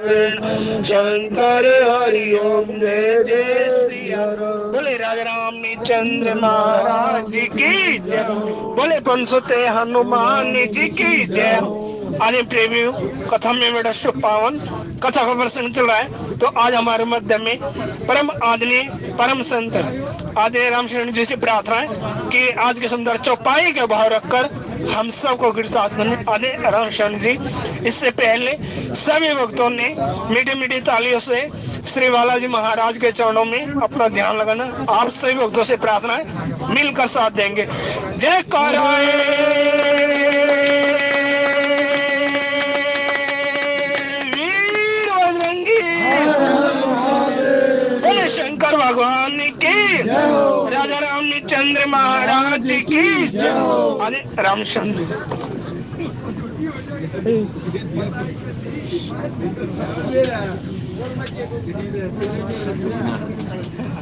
शंकर हरि ओम जय जय सिया राम। बोले राजा राम चंद्र महाराज की जय। बोले पंसुते हनुमान जी की जय। आने प्रेमियों, कथा में बड़ा शुभ पावन कथा का प्रसंग चल रहा है। तो आज हमारे मध्य में परम आदरणीय परम संत आदरणीय रामशरण जी से प्रार्थना है कि आज के सुंदर चौपाई के भाव रखकर हम सबको गिरसाथ करने आदरणीय रामशरण जी। इससे पहले सभी भक्तों ने मीठी मीठी तालियों से श्री बालाजी महाराज के चरणों में अपना ध्यान लगाना। आप सभी भक्तों से प्रार्थना है मिलकर साथ देंगे। जय वीर बजरंगी, बोले शंकर भगवान की, राजा रामचंद्र महाराज की जय। अरे रामचंद्र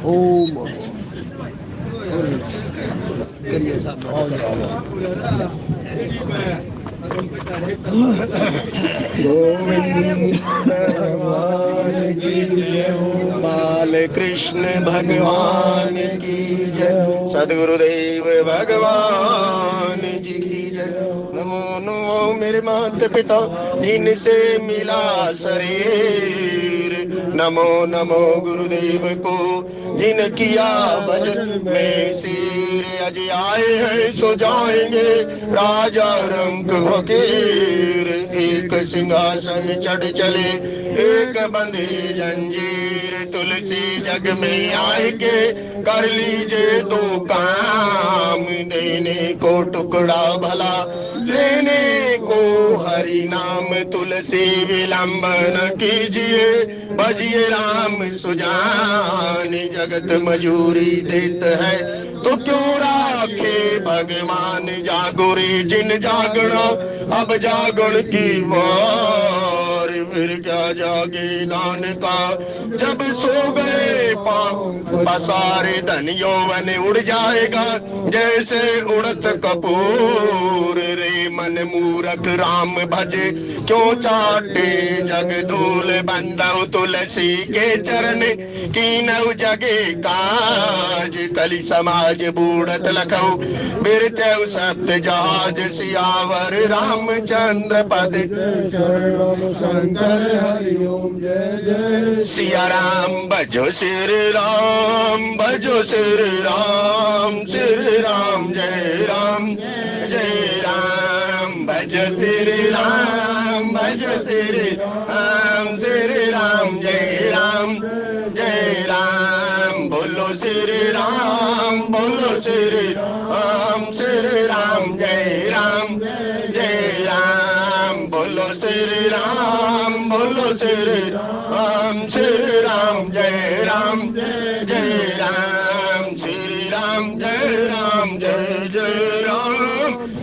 ओम बाल कृष्ण भगवान की जय। सदगुरुदेव भगवान जी की जय। नमो नमो मेरे माता पिता जिनसे मिला शरीर। नमो नमो गुरुदेव को जिन किया भजन में सिर। अज आए हैं सो जाएंगे राजा रंक फकीर। एक सिंहासन चढ़ चले एक बंधे जंजीर। तुलसी जग में आए के कर लीजिए तो काम। देने को टुकड़ा भला लेने को हरि नाम। तुलसी विलंब न कीजिए बजिए राम सुजान। जगत मजूरी देत है तो क्यों राखे भगवान। जागोरी जिन जागना अब जागण की वार। फिर क्या जागे नानका जब सो गए पाँव पसारे। धन यौवन उड़ जाएगा जैसे उड़त कपूर। रे मन मूरख राम भजे क्यों चाटे जग धूल। बंदौ तुलसी के चरण कीनौ जगे काज। कलि समाज बूढ़त लखौ बिरचौ सप्त जहाज। सियावर रामचंद्र पद शंकर हरि ओम जय जय सिया राम। भजो श्री राम भजो श्री राम। श्री राम जय राम जय राम। भजो श्री राम भजो श्री राम। श्री राम जय राम जय राम। बोलो श्री राम बोलो श्री राम। श्री राम जय राम जय राम। बोलो श्री राम बोलो श्री राम। श्री राम जय राम जय राम। श्री राम जय राम जय जय राम।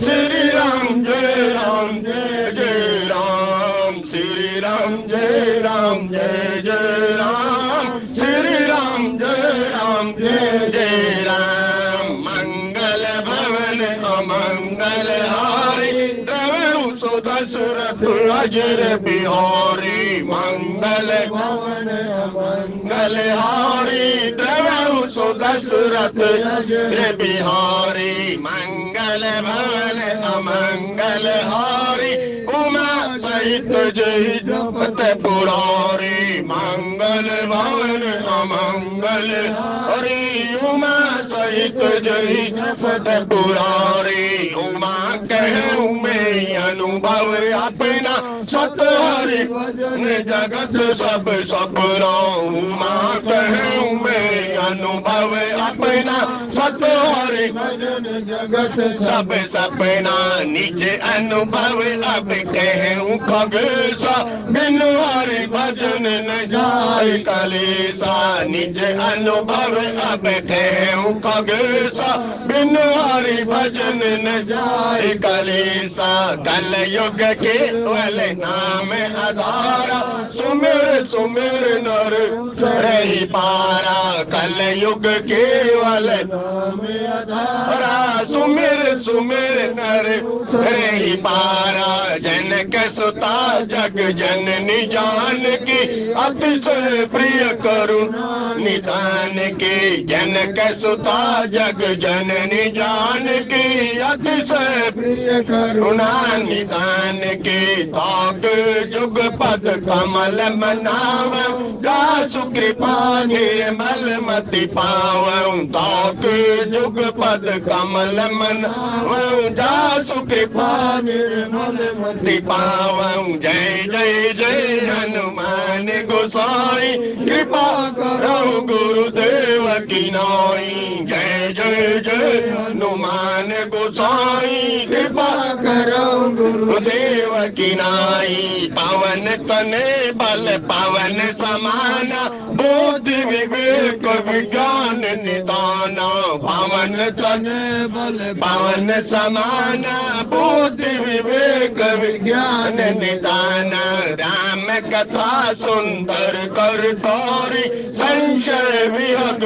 श्री राम जय राम जय जय राम। श्री राम जय राम जय जय राम। श्री राम जय राम जय जय राम। मंगल भवन अमंगल हारी द्रवहु सो दशरथ अजर बिहारी। मंगल भवन अमंगल हारी द्रवहु सो दशरथ अजर बिहारी। मंगल भवन अमंगल हारी उमा सहित जय जपत पुरारी। मंगल भवन अमंगल हरि उमा सहित जय जपत पुरारी। उमा कहूँ मैं अनुभव अपना सत हरि भजन जगत सब सपना। उमा कहूँ मैं अनुभव अपना सत हरि भजन जगत सब सपना। निज अनुभव अब कहूँ खगेसा बिनु हरि भजन न जाय कलेसा। निज अनुभव अब कहूँ खगेसा बिनु हरि भजन न जाय कलेसा। कल युग के वल नाम आधारा सुमिर सुमिर नर रही पारा, कल युग केवल नारा, सुमिर सुमिर नर रही पारा, जनक सुता जग जननी जानकी, अतिशय प्रिय करुणा निदान की, जनक सुता जग जननी जानकी, अतिशय प्रिय करुणा निदान की, ताक जुग पद कमल मनाव, दासु कृपा निर्मल मति पावं, ताक जुग पद कमल मनाव, दासु कृपा निर्मल मति पावं। जय जय जय हनुमान गोसाई, कृपा करो गुरुदेव की नाई, जय जय जय हनुमान गोसाई, कृपा करो गुरुदेव की नाई। पवन तने बल पवन समाना, बुद्धि विवेक विज्ञान निदाना, पवन तने बल पवन समाना, बुद्धि विवेक विज्ञान निदाना, राम कथा सुंदर कर तोरी, संशय विहग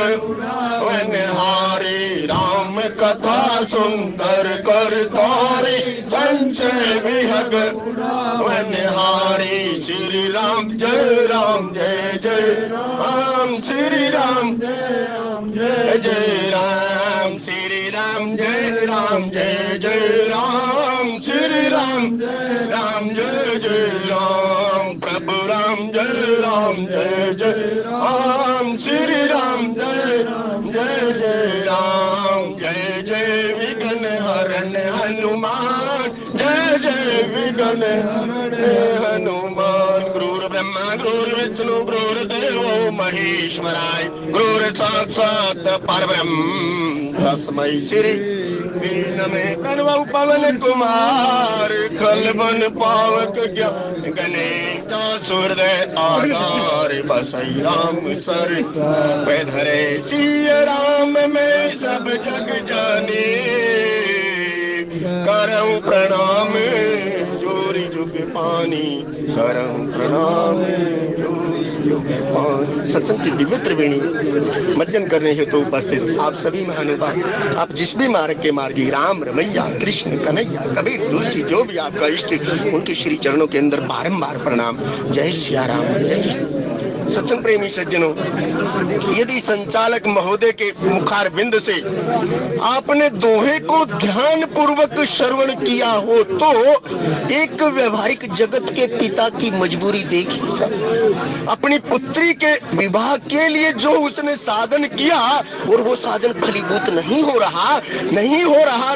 वनहारी, राम कथा सुंदर कर तोरी, संशय विहग वनहारी। श्री राम जय जय राम, श्री राम जय जय राम, श्री राम जय जय राम, श्री राम जय जय राम, प्रभु राम जय जय राम, श्री राम जय जय राम। जय जय विघ्न हरण हनुमान, जय जय विघ्न हरण हनुमान। गुरुर् ब्रह्मा गुरुर्विष्णु गुरुर्देवो महेश्वराय, गुरुर् साक्षात् परब्रह्म तस्मै श्री नमे। कण्व पवन कुमार खल बन पावक ज्ञान गणे, सूर्य आधार बसई राम सर पे धरे, सिय राम में सब जग जाने, करऊं प्रणाम जोरी जुग पानी, करऊं प्रणाम जोरी जुग पानी। सत्संग की दिव्य त्रिवेणी मज्जन करने हेतु उपस्थित आप सभी महानुभाव, आप जिस भी मार्ग के मार्गी, राम रमैया कृष्ण कन्हैया कबीर तुलसी, जो भी आपका इष्ट, उनके श्री चरणों के अंदर बारंबार प्रणाम। जय सिया राम, जय श्री। सत्संग प्रेमी सज्जनों, यदि संचालक महोदय के मुखार बिंद से आपने दोहे को ध्यान पूर्वक श्रवण किया हो तो एक व्यवहारिक जगत के पिता की मजबूरी देखी। अपनी पुत्री के विवाह के लिए जो उसने साधन किया और वो साधन फलीभूत नहीं हो रहा,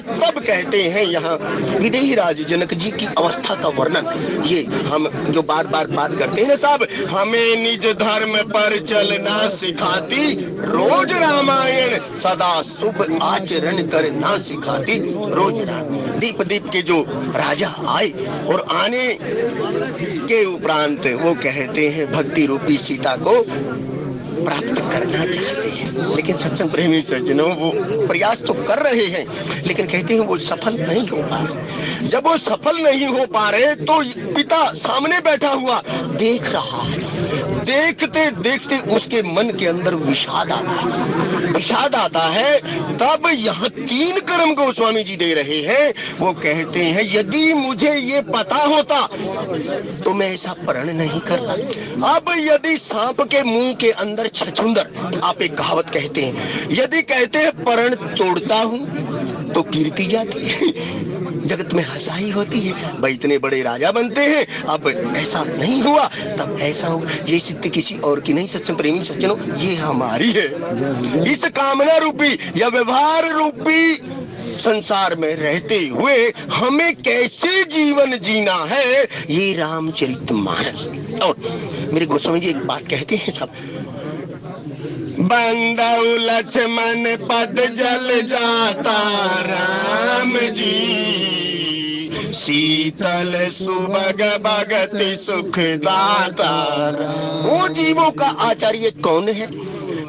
तब कहते हैं यहाँ विदेही राज जनक जी की अवस्था का वर्णन। ये हम जो बार बार बात करते हैं साहब, हमें निज धर्म पर चलना सिखाती, रोज रामायण सदा शुभ आचरण करना सिखाती, रोज रामायण। दीप के जो राजा आए और आने के उपरांत वो कहते हैं भक्ति रूपी सीता को प्राप्त करना चाहते हैं, लेकिन सत्संग प्रेमी सज्जनों वो प्रयास तो कर रहे हैं, लेकिन कहते हैं वो सफल नहीं हो पा रहे। जब वो सफल नहीं हो पा रहे तो पिता सामने बैठा हुआ देख रहा है, देखते देखते उसके मन के अंदर विषाद आता है। तब यहाँ 3 कर्म गोस्वामी जी दे रहे हैं। वो कहते हैं यदि मुझे ये पता होता तो मैं ऐसा प्रण नहीं करता। अब यदि सांप के मुंह के अंदर छछूंदर, आप एक कहावत कहते हैं, यदि कहते हैं प्रण तोड़ता हूं तो कीर्ति जाती है, जगत में हंसाई होती है, भाई इतने बड़े राजा बनते हैं, अब ऐसा नहीं हुआ तब ऐसा होगा। ये सिद्धि किसी और की नहीं सत्संग प्रेमी सज्जनों, ये हमारी है। इस कामना रूपी या व्यवहार रूपी संसार में रहते हुए हमें कैसे जीवन जीना है, ये रामचरितमानस। और मेरे गोस्वामी जी एक बात कहते हैं सब, बंदौ लक्ष्मण पद जल जाता राम जी, शीतल सुभग भगति सुख दाता। वो जीवों का आचार्य कौन है?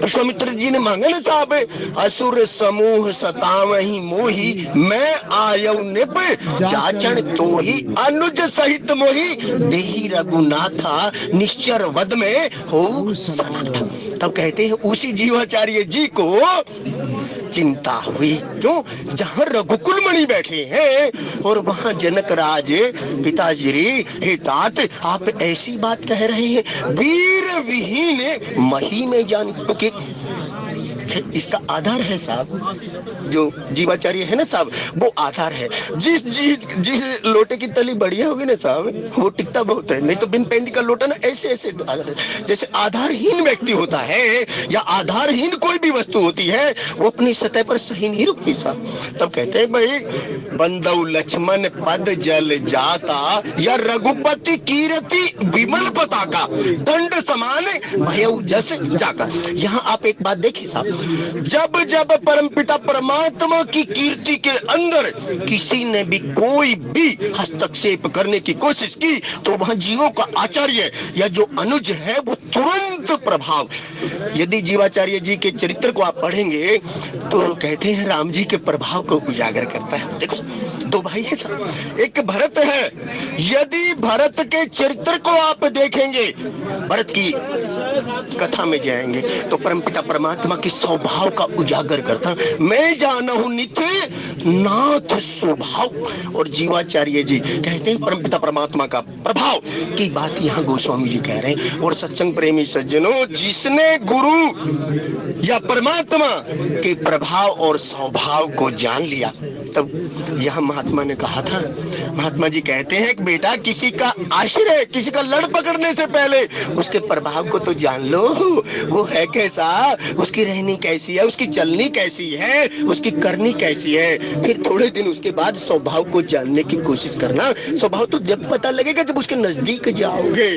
विश्वामित्र जी ने मांगा ना साहब, असुर समूह सतावहि मोही, मैं आयौ निप जाचन तोही, अनुज सहित मोही, देहि रघुनाथा निश्चर वद में हो सनाथा। तब कहते हैं उसी जीवाचार्य जी को चिंता हुई। क्यों? जहां रघुकुल मणि बैठे हैं और वहां जनक राज पिताजी, हे तात आप ऐसी बात कह रहे हैं, वीर विहीन मही में जान। क्योंकि इसका आधार है साहब, जो जीवाचार्य है ना साहब, वो आधार है। जिस लोटे की तली बढ़िया होगी ना साहब, वो टिकता बहुत है। नहीं तो बिन पेंदी का लोटा ना ऐसे ऐसे जैसे आधारहीन व्यक्ति होता है या आधारहीन कोई भी वस्तु होती है, वो अपनी सतह पर सही नहीं रुकती साहब। तब कहते हैं भाई, बंदौ लक्ष्मण पद जल जाता, या रघुपति कीर्ति विमल पताका, दंड समान भयउ जस जाका। यहाँ आप एक बात देखिए साहब, जब जब परमपिता परमात्मा की कीर्ति के अंदर किसी ने भी कोई भी हस्तक्षेप करने की कोशिश की, तो वहां जीवों का आचार्य या जो अनुज है वो तुरंत प्रभाव। यदि जीवाचार्य जी के चरित्र को आप पढ़ेंगे तो कहते हैं राम जी के प्रभाव को उजागर करता है। देखो दो भाई है सब, एक भरत है। यदि भरत के चरित्र को आप देखेंगे, भरत की कथा में जाएंगे तो परमपिता परमात्मा की स्वभाव का उजागर करता, मैं जाना हूं नित्य नाथ स्वभाव। और जीवाचार्य जी कहते हैं परमपिता परमात्मा का प्रभाव की बात यहाँ गोस्वामी जी कह रहे हैं। और सत्संग प्रेमी सज्जनों, जिसने गुरु या परमात्मा के प्रभाव और स्वभाव को जान लिया, तब यहाँ महात्मा ने कहा था, महात्मा जी कहते हैं कि बेटा किसी का आश्रय, किसी का लड़ पकड़ने से पहले उसके प्रभाव को तो जान लो, वो है कैसा, उसकी रहनी कैसी है, उसकी चलनी कैसी है, उसकी करनी कैसी है। फिर थोड़े दिन उसके बाद स्वभाव को जानने की कोशिश करना। स्वभाव तो जब पता लगेगा जब उसके नजदीक जाओगे।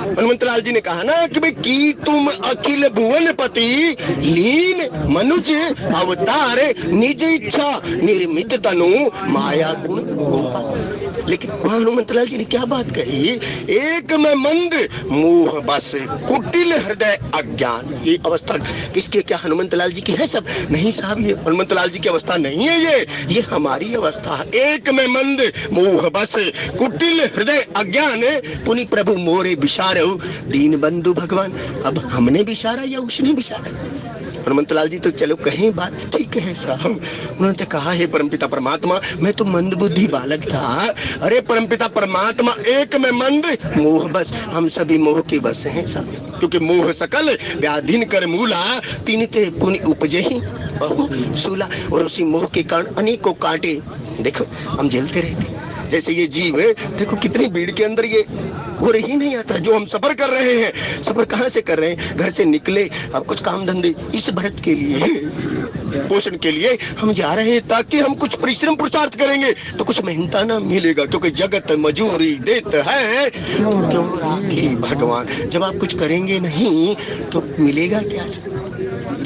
हनुमंत लाल जी ने कहा ना कि भाई की तुम अखिल भुवन पति, लीन मनुज अवतार, निज इच्छा निर्मित तनु, माया गुण गोपाल। लेकिन वहां हनुमंत लाल जी ने क्या बात कही, एक में मंद मोह बस, कुटिल हृदय अज्ञान। ये अवस्था किसके, क्या हनुमंत लाल जी की है सब? नहीं साहब, ये हनुमंत लाल जी की अवस्था नहीं है, ये हमारी अवस्था है। एक में मंद मोह बस, कुटिल हृदय अज्ञान, पुनि प्रभु मोरे बिसारो, दीन बंधु भगवान। अब हमने बिसारा या उसने बिसारा? हनुमंत लाल जी तो चलो कहीं बात ठीक है साहब। उन्होंने कहा, हे परमपिता परमात्मा, मैं तो मंदबुद्धि बालक था। अरे परमपिता परमात्मा, एक में मंद मोह बस, हम सभी मोह के बस हैं साहब। क्योंकि मोह सकल व्याधिन कर मूला, तीन ते पुनि उपजे ही बहु सूला। और उसी मोह के कारण अनेकों कांटे देखो हम झेलते रहते। जैसे ये जीव देखो कितनी भीड़ के अंदर ये हो रही नहीं यात्रा जो हम सफर कर रहे हैं। सफर कहाँ से कर रहे हैं? घर से निकले, अब कुछ काम धंधे इस भरत के लिए, पोषण के लिए हम जा रहे हैं, ताकि हम कुछ परिश्रम पुरुषार्थ करेंगे तो कुछ मेहनताना मिलेगा। क्योंकि जगत मजूरी देता है क्यों राखी भगवान। जब आप कुछ करेंगे नहीं तो मिलेगा क्या?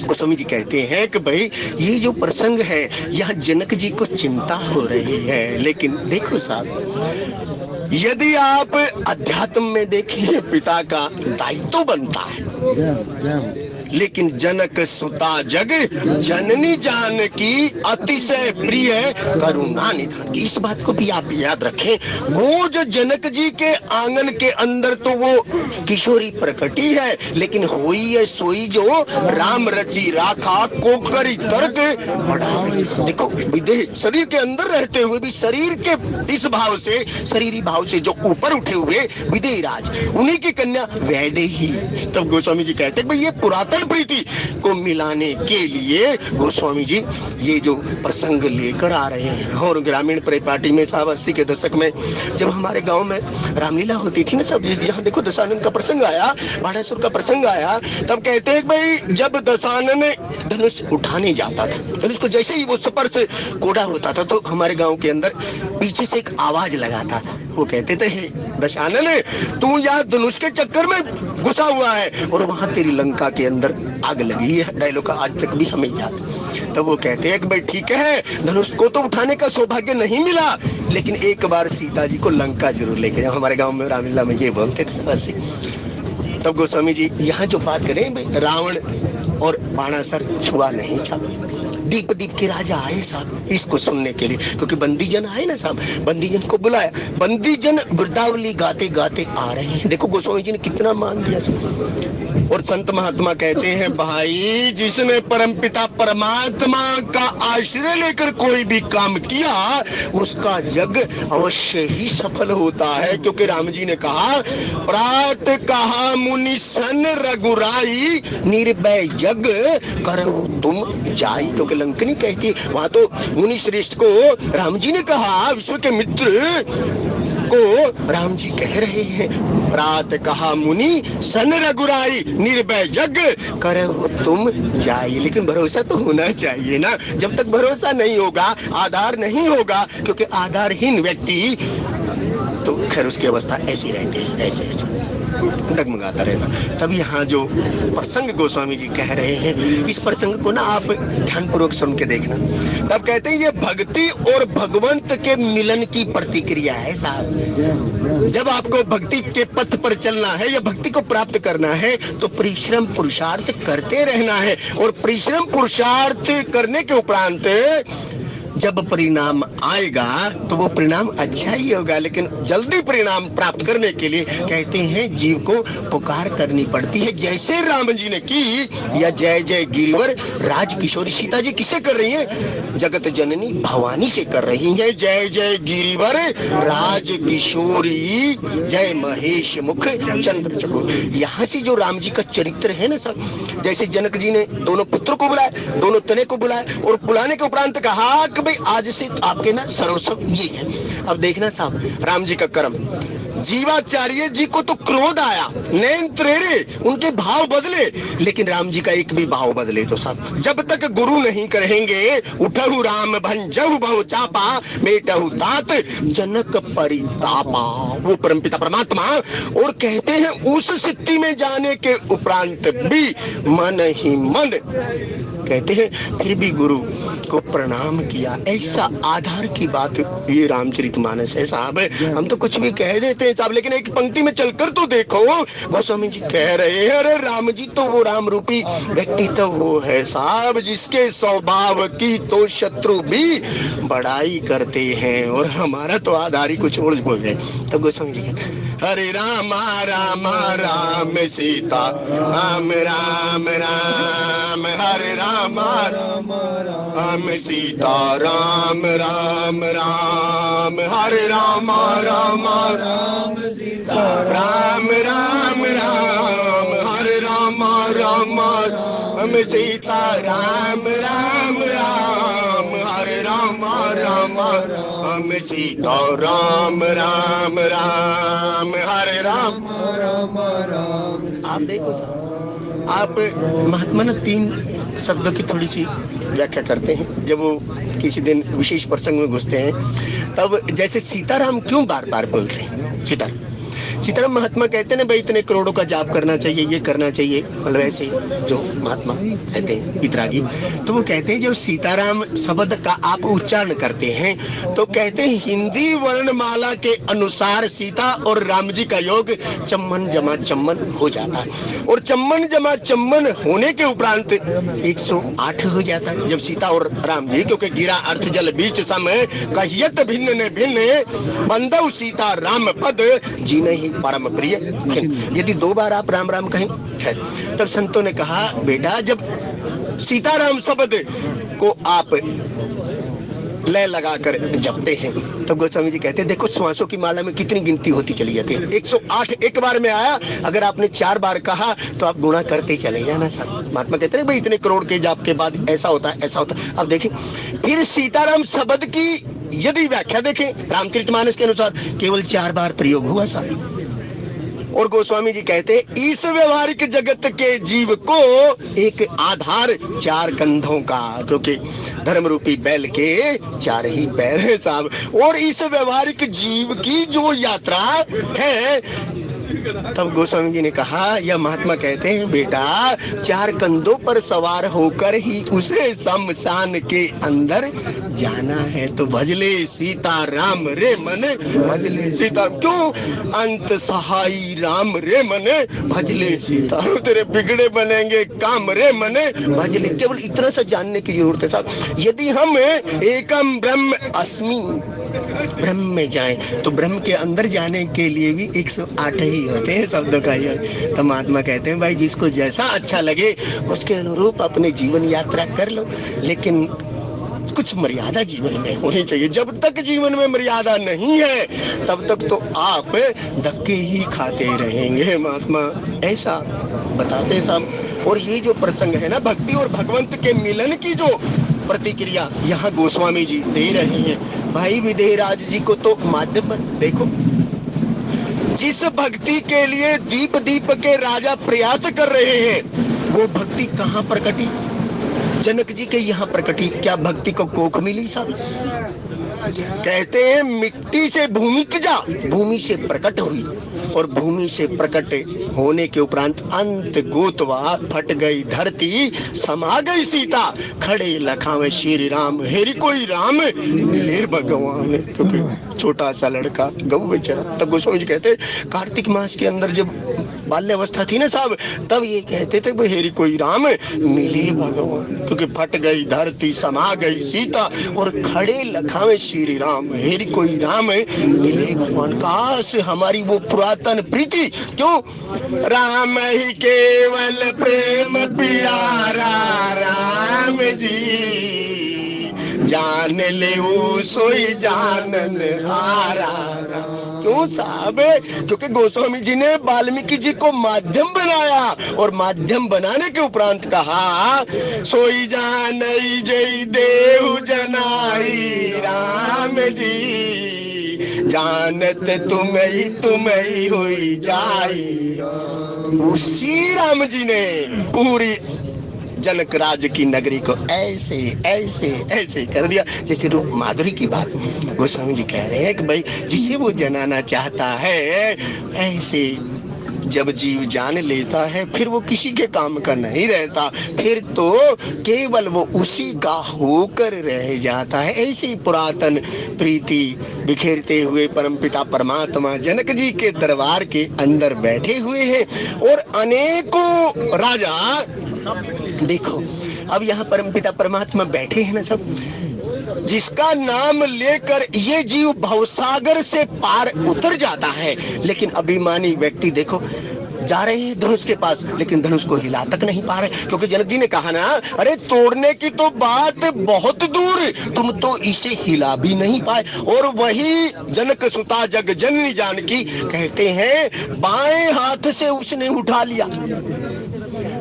गोस्वामी जी कहते हैं कि भाई ये जो प्रसंग है यहाँ जनक जी को चिंता हो रही है। लेकिन देखो साहब, यदि आप अध्यात्म में देखें, पिता का दायित्व बनता है। लेकिन जनक सुता जग जननी जान की, अतिशय प्रिय करुणा निधान की। इस बात को भी आप याद रखें। वो जो जनक जी के आंगन के अंदर तो वो किशोरी प्रकटी है, लेकिन होई है सोई जो राम रची राखा, कोकरी तर्क बढ़ा। देखो विदेह शरीर के अंदर रहते हुए भी शरीर के इस भाव से, शरीरी भाव से जो ऊपर उठे हुए विदेह राज, उन्हीं की कन्या वैदेही। तब गोस्वामी जी कहते हैं भाई ये पुरातन प्रीति को मिलाने के लिए गोस्वामी जी ये जो प्रसंग लेकर आ रहे हैं। और ग्रामीण परिपाटी में साहब 80 के दशक में जब हमारे गांव में रामलीला होती थी ना सब, यहाँ देखो दशानन का प्रसंग आया, बाणासुर का प्रसंग आया, तब कहते हैं भाई जब दशानन धनुष उठाने जाता था, धनुष को जैसे ही वो सपर से कोड़ा होता था तो हमारे गांव के अंदर पीछे से एक आवाज लगाता था। वो कहते थे, हे दशानन तू यहाँ धनुष के चक्कर में घुसा हुआ है और वहां तेरी लंका के अंदर आग लगी है। डायलॉग का आज तक भी हमें याद। तो वो कहते हैं कि भाई ठीक है, धनुष को तो उठाने का सौभाग्य नहीं मिला, लेकिन एक बार सीता जी को लंका जरूर लेके जाओ। हमारे गांव में रामलीला में ये बोलते थे। तब गोस्वामी जी यहाँ जो बात करें, रावण और बाणासुर छुआ नहीं साहब। दीप दीप के राजा आए साहब इसको सुनने के लिए, क्योंकि बंदीजन आए ना साहब, बंदीजन को बुलाया। बंदीजन वृंदावली गाते गाते आ रहे हैं। देखो गोस्वामी जी ने कितना मान दिया साहब। और संत महात्मा कहते हैं भाई जिसने परमपिता परमात्मा का आश्रय लेकर कोई भी काम किया उसका जग अवश्य ही सफल होता है, क्योंकि राम जी ने कहा प्रात कहा मुनि सन रघुराई निर्भय जग करो तुम जाई। क्योंकि लंकनी कहती है, वहां तो मुनि श्रेष्ठ को राम जी ने कहा, विश्व के मित्र को राम जी कह रहे हैं प्रात कहा मुनि सन रघुराई निर्भय जग करो तुम जाई। लेकिन भरोसा तो होना चाहिए ना। जब तक भरोसा नहीं होगा, आधार नहीं होगा, क्योंकि आधारहीन व्यक्ति तो खैर उसकी अवस्था ऐसी रहती है, ऐसे डगमगाता रहता। तब यहाँ जो प्रसंग गोस्वामी जी कह रहे हैं, इस प्रसंग को ना आप ध्यानपूर्वक सुन के देखना। तब कहते हैं ये भक्ति और भगवंत के मिलन की प्रतिक्रिया है साहब। जब आपको भक्ति के पथ पर चलना है या भक्ति को प्राप्त करना है तो परिश्रम पुरुषार्थ करते रहना है, और परिश्रम पुरुषार्थ करने के उपरांत जब परिणाम आएगा तो वो परिणाम अच्छा ही होगा। लेकिन जल्दी परिणाम प्राप्त करने के लिए कहते हैं जीव को पुकार करनी पड़ती है, जैसे राम जी ने की। या जय जय गिरिवर राज किशोरी सीता जी किसे कर रही हैं? जगत जननी भवानी से कर रही हैं। जय जय गिरिवर राज किशोरी जय महेश मुख चंद्र चकोर। यहाँ से जो राम जी का चरित्र है ना सब, जैसे जनक जी ने दोनों पुत्र को बुलाया, दोनों तने को बुलाया, और बुलाने के उपरांत कहा कि भाई आज से आपके ना सर्वस्व ये है। अब देखना साहब राम जी का कर्म, जीवाचार्य जी को तो क्रोध आया, नैन त्रेरे, उनके भाव बदले, लेकिन राम जी का एक भी भाव बदले तो साहब जब तक गुरु नहीं करेंगे। उठहु राम भंजहु बहु चापा बेटहु तात जनक परितापा। वो परमपिता परमात्मा, और कहते हैं उस स्थिति में जाने के उपरांत भी मन ही मन कहते हैं फिर भी गुरु को प्रणाम किया। ऐसा आधार की बात ये रामचरितमानस है साहब। हम तो कुछ भी कह देते हैं साहब, लेकिन एक पंक्ति में चलकर तो देखो। गोस्वामी जी कह रहे हैं अरे राम जी तो वो राम रूपी व्यक्ति तो वो है साहब जिसके स्वभाव की तो शत्रु भी बड़ाई करते हैं, और हमारा तो आधार ही कुछ और बोल जाए। तो गोस्वामी जी कहते हरे राम राम राम सीता राम राम राम हरे राम राम सीता राम राम राम हरे राम राम राम सीता राम राम राम हरे राम राम राम सीता राम राम राम हरे राम राम राम सीता राम राम राम हरे राम राम राम। आप देखो साहब, आप महात्मा ने 3 शब्दों की थोड़ी सी व्याख्या करते हैं। जब वो किसी दिन विशेष प्रसंग में घुसते हैं तब जैसे सीताराम क्यों बार बार बोलते हैं सीताराम महात्मा कहते हैं ना भाई इतने करोड़ों का जाप करना चाहिए, ये करना चाहिए, मतलब ऐसे जो महात्मा कहते हैं वितरागी, तो वो कहते हैं जब सीताराम शब्द का आप उच्चारण करते हैं तो कहते हैं हिंदी वर्णमाला के अनुसार सीता और राम जी का योग चम्मन जमा चम्मन हो जाता है, और चम्मन जमा चम्मन होने के उपरांत 108 हो जाता है। जब सीता और राम जी, क्योंकि गिरा अर्थ जल बीच समय कहियत भिन्न ने भिन्न बंदव सीता राम पद जी नहीं परम प्रिय। यदि 2 बार आप राम राम कहें है, तब संतों ने कहा बेटा जब सीताराम शब्द को आप लय लगाकर जपते हैं तब गोस्वामी जी कहते हैं देखो श्वासों की माला में कितनी गिनती होती चली जाती है। 108 एक बार में आया, अगर आपने 4 बार कहा तो आप गुणा करते चले जाना सब। महात्मा कहते हैं भाई इतने करोड़ के जाप के बाद ऐसा होता है ऐसा होता है। अब देखें फिर सीताराम शब्द की यदि व्याख्या देखें रामचरितमानस के अनुसार केवल 4 बार प्रयोग हुआ साहब। और गोस्वामी जी कहते हैं इस व्यवहारिक जगत के जीव को एक आधार 4 कंधों का, क्योंकि धर्म रूपी बैल के 4 ही पैर है साहब। और इस व्यवहारिक जीव की जो यात्रा है तब गोस्वामी जी ने कहा, यह महात्मा कहते हैं बेटा, 4 कंधों पर सवार होकर ही उसे शमशान के अंदर जाना है। तो भजले सीता राम रे मन, भजले सीता, क्यों? अंत सहाई राम रे मन, भजले सीता, तेरे बिगड़े बनेंगे काम रे मन, भजले। केवल इतना सा जानने की जरूरत है साहब। यदि हम एकम ब्रह्म अस्मि ब्रह्म में जाएं तो ब्रह्म के अंदर जाने के लिए भी 108 ही होते हैं शब्दों का योग। तो महात्मा कहते हैं भाई, जिसको जैसा अच्छा लगे उसके अनुरूप अपने जीवन यात्रा कर लो, लेकिन कुछ मर्यादा जीवन में होनी चाहिए। जब तक जीवन में मर्यादा नहीं है तब तक तो आप धक्के ही खाते रहेंगे। महात्मा ऐसा बताते साहब। और ये जो प्रसंग है ना, भक्ति और भगवंत के मिलन की जो प्रतिक्रिया यहाँ गोस्वामी जी दे रहे हैं, भाई विदेहराज जी को तो माध्यम देखो। जिस भक्ति के लिए दीप दीप के राजा प्रयास कर रहे हैं, वो भक्ति कहाँ प्रकटी? जनक जी के यहाँ प्रकटी। क्या भक्ति को कोख मिली साहब? कहते हैं मिट्टी से भूमि की जा, भूमि से प्रकट हुई, और भूमि से प्रकट होने के उपरांत अंत गोतवा फट गई धरती, समा गई सीता, खड़े लखावे श्री राम, हेरी कोई राम मिले भगवान। क्योंकि छोटा सा लड़का गौ बेचारा। तब गोस्वामी जी कहते कार्तिक मास के अंदर जब बाल्यावस्था थी ना साहब, तब ये कहते थे भाई हेरी कोई राम मिले भगवान, क्योंकि फट गई धरती, समा गई सीता, और खड़े लखावे श्री राम, हेरी कोई राम मिले भगवान। काश हमारी वो पुरातन प्रीति, क्यों? राम ही केवल प्रेम प्यारा, राम जी जान ले सोई जानन हारा। क्यों साहब? क्योंकि गोस्वामी जी ने वाल्मीकि जी को माध्यम बनाया, और माध्यम बनाने के उपरांत कहा सोई जानई जय देव जनाई, राम जी जानत तुम्हें हुई जाई। उसी राम जी ने पूरी जनक राज की नगरी को ऐसे ऐसे ऐसे कर दिया जैसे रूप माधुरी की बात गोस्वामी जी कह रहे हैं कि भाई जिसे वो जनाना चाहता है, ऐसे जब जीव जान लेता है फिर वो किसी के काम का नहीं रहता, फिर तो केवल वो उसी का होकर रह जाता है। ऐसी पुरातन प्रीति बिखेरते हुए परमपिता परमात्मा जनक जी के दरबार के अंदर बैठे हुए हैं, और अनेकों राजा देखो। अब यहाँ परमपिता परमात्मा बैठे हैं ना सब, जिसका नाम लेकर ये जीव भवसागर से पार उतर जाता है, लेकिन अभिमानी व्यक्ति देखो जा रहे हैं धनुष के पास, लेकिन धनुष को हिला तक नहीं पा रहे, क्योंकि जनक जी ने कहा ना, अरे तोड़ने की तो बात बहुत दूर, तुम तो इसे हिला भी नहीं पाए। और वही जनक सुता जग जननी जानकी कहते हैं बाएं हाथ से उसने उठा लिया,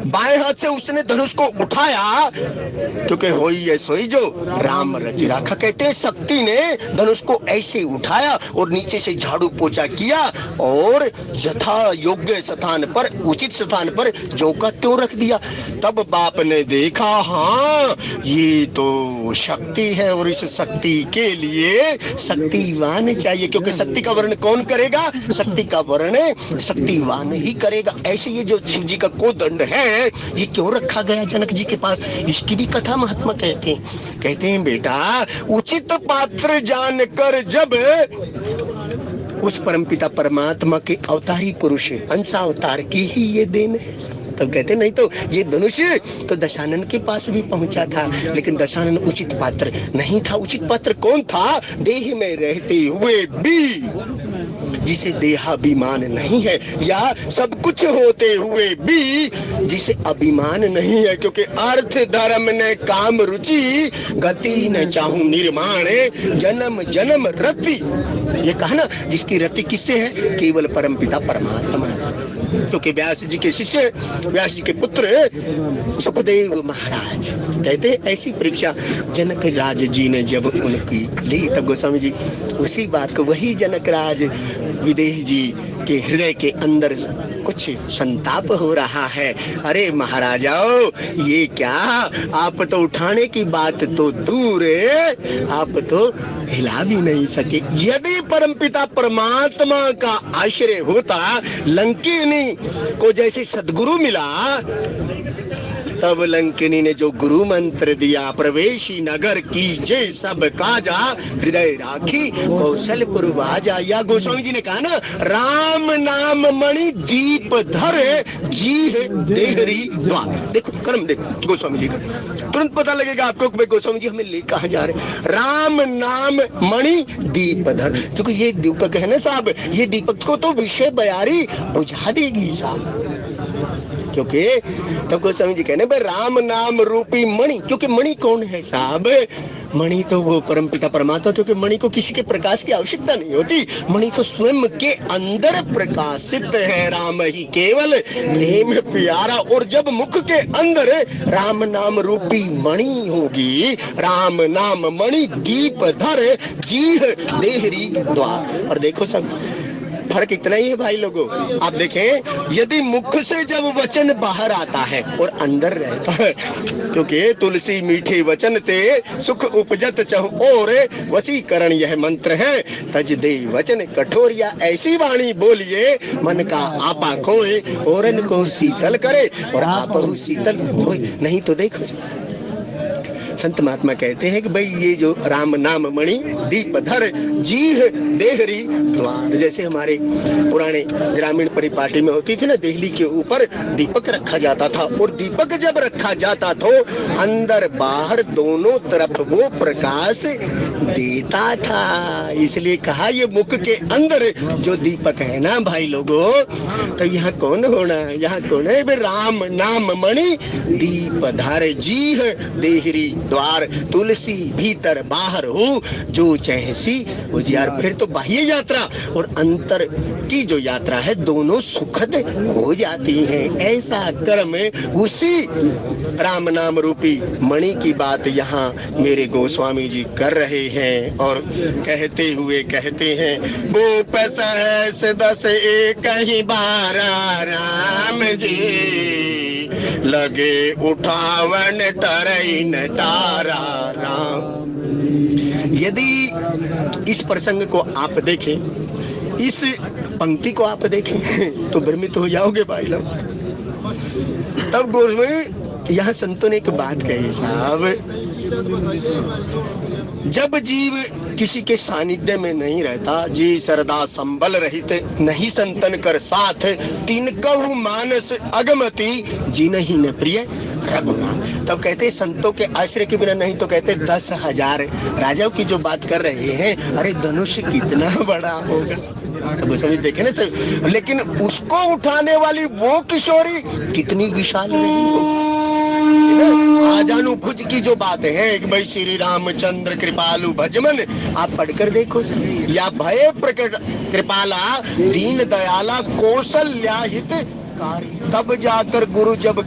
बाएं हाथ से उसने धनुष को उठाया, क्योंकि होई है सोई जो राम रच राखा। कहते हैं शक्ति ने धनुष को ऐसे उठाया और नीचे से झाड़ू पोछा किया, और यथा योग्य स्थान पर, उचित स्थान पर जो का त्यों रख दिया। तब बाप ने देखा, हाँ ये तो शक्ति है, और इस शक्ति के लिए शक्तिवान चाहिए, क्योंकि शक्ति का वर्णन कौन करेगा? शक्ति का वर्णन शक्तिवान ही करेगा। ऐसे ये जो शिव जी का कोदंड है, ये क्यों रखा गया जनक जी के पास, इसकी भी कथा महात्मा कहते हैं बेटा, उचित पात्र जानकर जब उस परमपिता परमात्मा के अवतारी पुरुष अंशावतार की ही ये देन है। तब कहते नहीं तो ये धनुष तो दशानन के पास भी पहुंचा था, लेकिन दशानन उचित पात्र नहीं था। उचित पात्र कौन था? देह में रहते हुए भी जिसे देहाभिमान नहीं है, या सब कुछ होते हुए भी जिसे अभिमान नहीं है, क्योंकि अर्थ धर्म ने काम रुचि गति न चाहूं निर्माण जन्म जन्म रति। ये कहा ना, जिसकी रति किससे है? केवल परमपिता परमात्मा से। क्योंकि व्यास जी के शिष्य, व्यास जी के पुत्र सुखदेव महाराज कहते ऐसी परीक्षा जनक राज जी ने जब उनकी ली, तब गोस्वामी जी उसी बात को वही जनक राज विदेह जी के हृदय के अंदर कुछ संताप हो रहा है। अरे महाराजाओ, ये क्या, आप तो उठाने की बात तो दूर है, आप तो हिला भी नहीं सके। यदि परमपिता परमात्मा का आश्रय होता, लंकिनी को जैसे सद्गुरु मिला, तब लंकिनी ने जो गुरु मंत्र दिया, प्रवेशी नगर की जय सब काजा, हृदय राखी कौशलपुर बाजा। या गोस्वामी जी ने कहा ना, राम नाम मणि दीप धर जी है देहरी द्वार। देखो कर्म, देखो गोस्वामी जी का, तुरंत पता लगेगा आपको कि भाई गोस्वामी जी हमें ले कहां जा रहे। राम नाम मणि दीप धर, क्योंकि ये दीपक है ना साहब, ये दीपक को तो विषय बयारी बुझा देगी साहब। क्योंकि तब गोस्वामी जी कहने भाई राम नाम रूपी मणि, क्योंकि मणि कौन है साहब, मणि तो वो परमपिता परमात्मा, क्योंकि मणि को किसी के प्रकाश की आवश्यकता नहीं होती, मणि तो स्वयं के अंदर प्रकाशित है। राम ही केवल प्रेम प्यारा, और जब मुख के अंदर राम नाम रूपी मणि होगी, राम नाम मणि दीप धर जीह देहरी द्वार। और देखो सब फर्क इतना ही है भाई लोगों, आप देखें, यदि मुख से जब वचन बाहर आता है और अंदर रहता है, क्योंकि तुलसी मीठे वचन ते सुख उपजत चहु और वसीकरण यह मंत्र है, तज दे वचन कठोरिया, ऐसी वाणी बोलिए मन का आपा खोए, औरन को शीतल करे और आप शीतल होए। नहीं तो देखो संत महात्मा कहते हैं कि भाई ये जो राम नाम मणि दीप धर जीह देहरी द्वार, जैसे हमारे पुराने ग्रामीण परिपाटी में होती थी ना, देहली के ऊपर दीपक रखा जाता था, और दीपक जब रखा जाता तो अंदर बाहर दोनों तरफ वो प्रकाश देता था। इसलिए कहा ये मुख के अंदर जो दीपक है ना भाई लोगों, तो यहाँ कौन होना, यहाँ कौन है भाई, राम नाम मणि दीप धर जीह देहरी द्वार, तुलसी भीतर बाहर हो जो चहसी उजियार। फिर तो बाह्य यात्रा और अंतर की जो यात्रा है दोनों सुखद हो जाती हैं। ऐसा कर्म उसी राम नाम रूपी मणि की बात यहाँ मेरे गोस्वामी जी कर रहे हैं, और कहते हुए कहते हैं, वो पैसा है 10 एक ही बारा राम जी, लगे उठावन तरैन तारा राम। यदि इस प्रसंग को आप देखें, इस पंक्ति को आप देखें तो भ्रमित हो जाओगे भाई लोग। तब गोस्वामी यहाँ संतों ने एक बात कही साहब, जब जीव किसी के सानिध्य में नहीं रहता, जी सरदा संबल रहित नहीं संतन कर साथ, तीन कहु मानस अगमति जी नहीं न प्रिय रघुनाथ। तब कहते संतों के आश्रय के बिना नहीं तो कहते 10,000 राजाओं की जो बात कर रहे हैं, अरे धनुष कितना बड़ा होगा, तो समझ देखे ना सब, लेकिन उसको उठाने वाली वो किशोरी कितनी विशाल रही हो। आजानुभुज की जो बात है कि भाई श्री रामचंद्र कृपालु भजमन, आप पढ़कर देखो, या भय प्रकट कृपाला दीन दयाला कौशल्या हित कारी, तब जाकर गुरु जब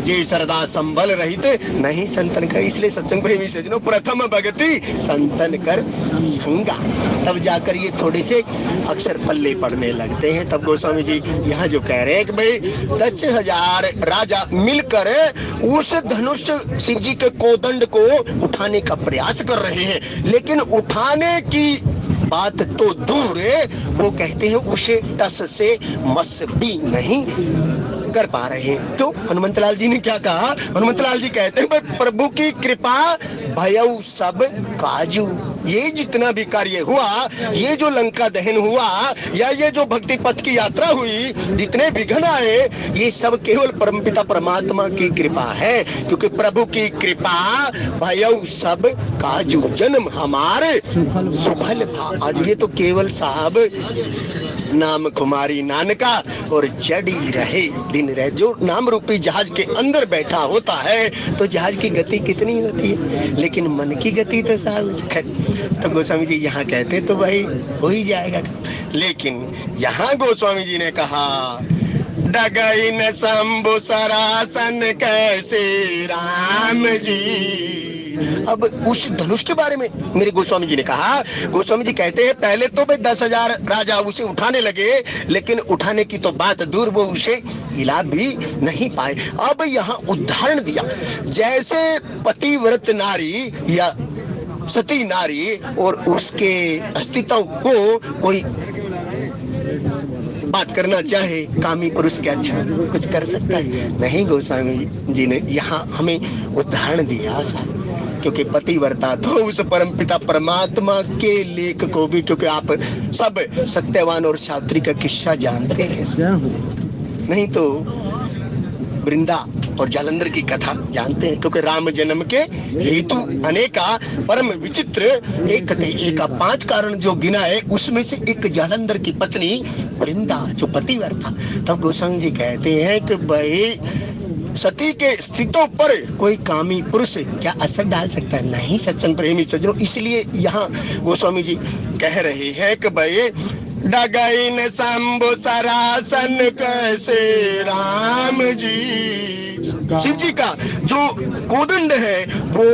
जे सरदा संबल रहित नहीं संतन कर। इसलिए सत्संग प्रेमी सज्जनों, प्रथम भगति संतन कर संगा, तब जाकर ये थोड़े से अक्षर पल्ले पड़ने लगते हैं। तब गोस्वामी जी यहाँ जो कह रहे हैं कि भाई 10,000 राजा मिलकर उस धनुष शिव जी के कोदंड को उठाने का प्रयास कर रहे हैं, लेकिन उठाने की बात तो दूर है, वो कहते हैं उसे टस से मस भी नहीं कर पा रहे हैं। तो हनुमंतलाल जी ने क्या कहा, हनुमंतलाल जी कहते हैं प्रभु की कृपा भयउ सब काजू, ये जितना भी कार्य हुआ, ये जो लंका दहन हुआ या ये जो भक्ति पथ की यात्रा हुई, जितने विघ्न आए, ये सब केवल परमपिता परमात्मा की कृपा है, क्योंकि प्रभु की कृपा भयउ सब काजू, जन्म हमारे सुफल भा। आज ये तो केवल साहब नाम कुमारी नानका और जड़ी रहे दिन रहे, जो नाम रूपी जहाज के अंदर बैठा होता है तो जहाज की गति कितनी होती है, लेकिन मन की गति तो साहब। तो गोस्वामी जी यहाँ कहते तो भाई हो ही जाएगा, लेकिन यहाँ गोस्वामी जी ने कहा डगई न शंभु सरासन कैसे राम जी। अब उस धनुष के बारे में मेरे गोस्वामी जी ने कहा, गोस्वामी जी कहते हैं पहले तो भाई 10,000 राजा उसे उठाने लगे, लेकिन उठाने की तो बात दूर, वो उसे हिला भी नहीं पाए। अब यहाँ उदाहरण दिया, जैसे पतिव्रत नारी या सती नारी और उसके अस्तित्व को कोई बात करना चाहे, कामी पुरुष क्या अच्छा कुछ कर सकता है? नहीं, गोस्वामी जी ने यहाँ हमें उदाहरण दिया सा, क्योंकि पतिव्रता तो उस परमपिता परमात्मा के लेख को भी, क्योंकि आप सब सत्यवान और शास्त्री का किस्सा जानते हैं, नहीं तो वृंदा और जालंधर की कथा जानते हैं, क्योंकि राम जन्म के हेतु अनेका परम विचित्र एक 5 कारण जो गिना है, उसमें से एक जालंधर की पत्नी वृंदा जो पतिव्रता। तब गोस्वामी जी कहते हैं कि भाई सती के स्थितों पर कोई कामी पुरुष क्या असर डाल सकता है? नहीं सत्संग प्रेमी सज्जनों, इसलिए यहाँ गोस्वामी जी कह रहे हैं कि भाई डगई न शंभु सरासन कैसे राम जी। शिव जी का जो कोदंड है वो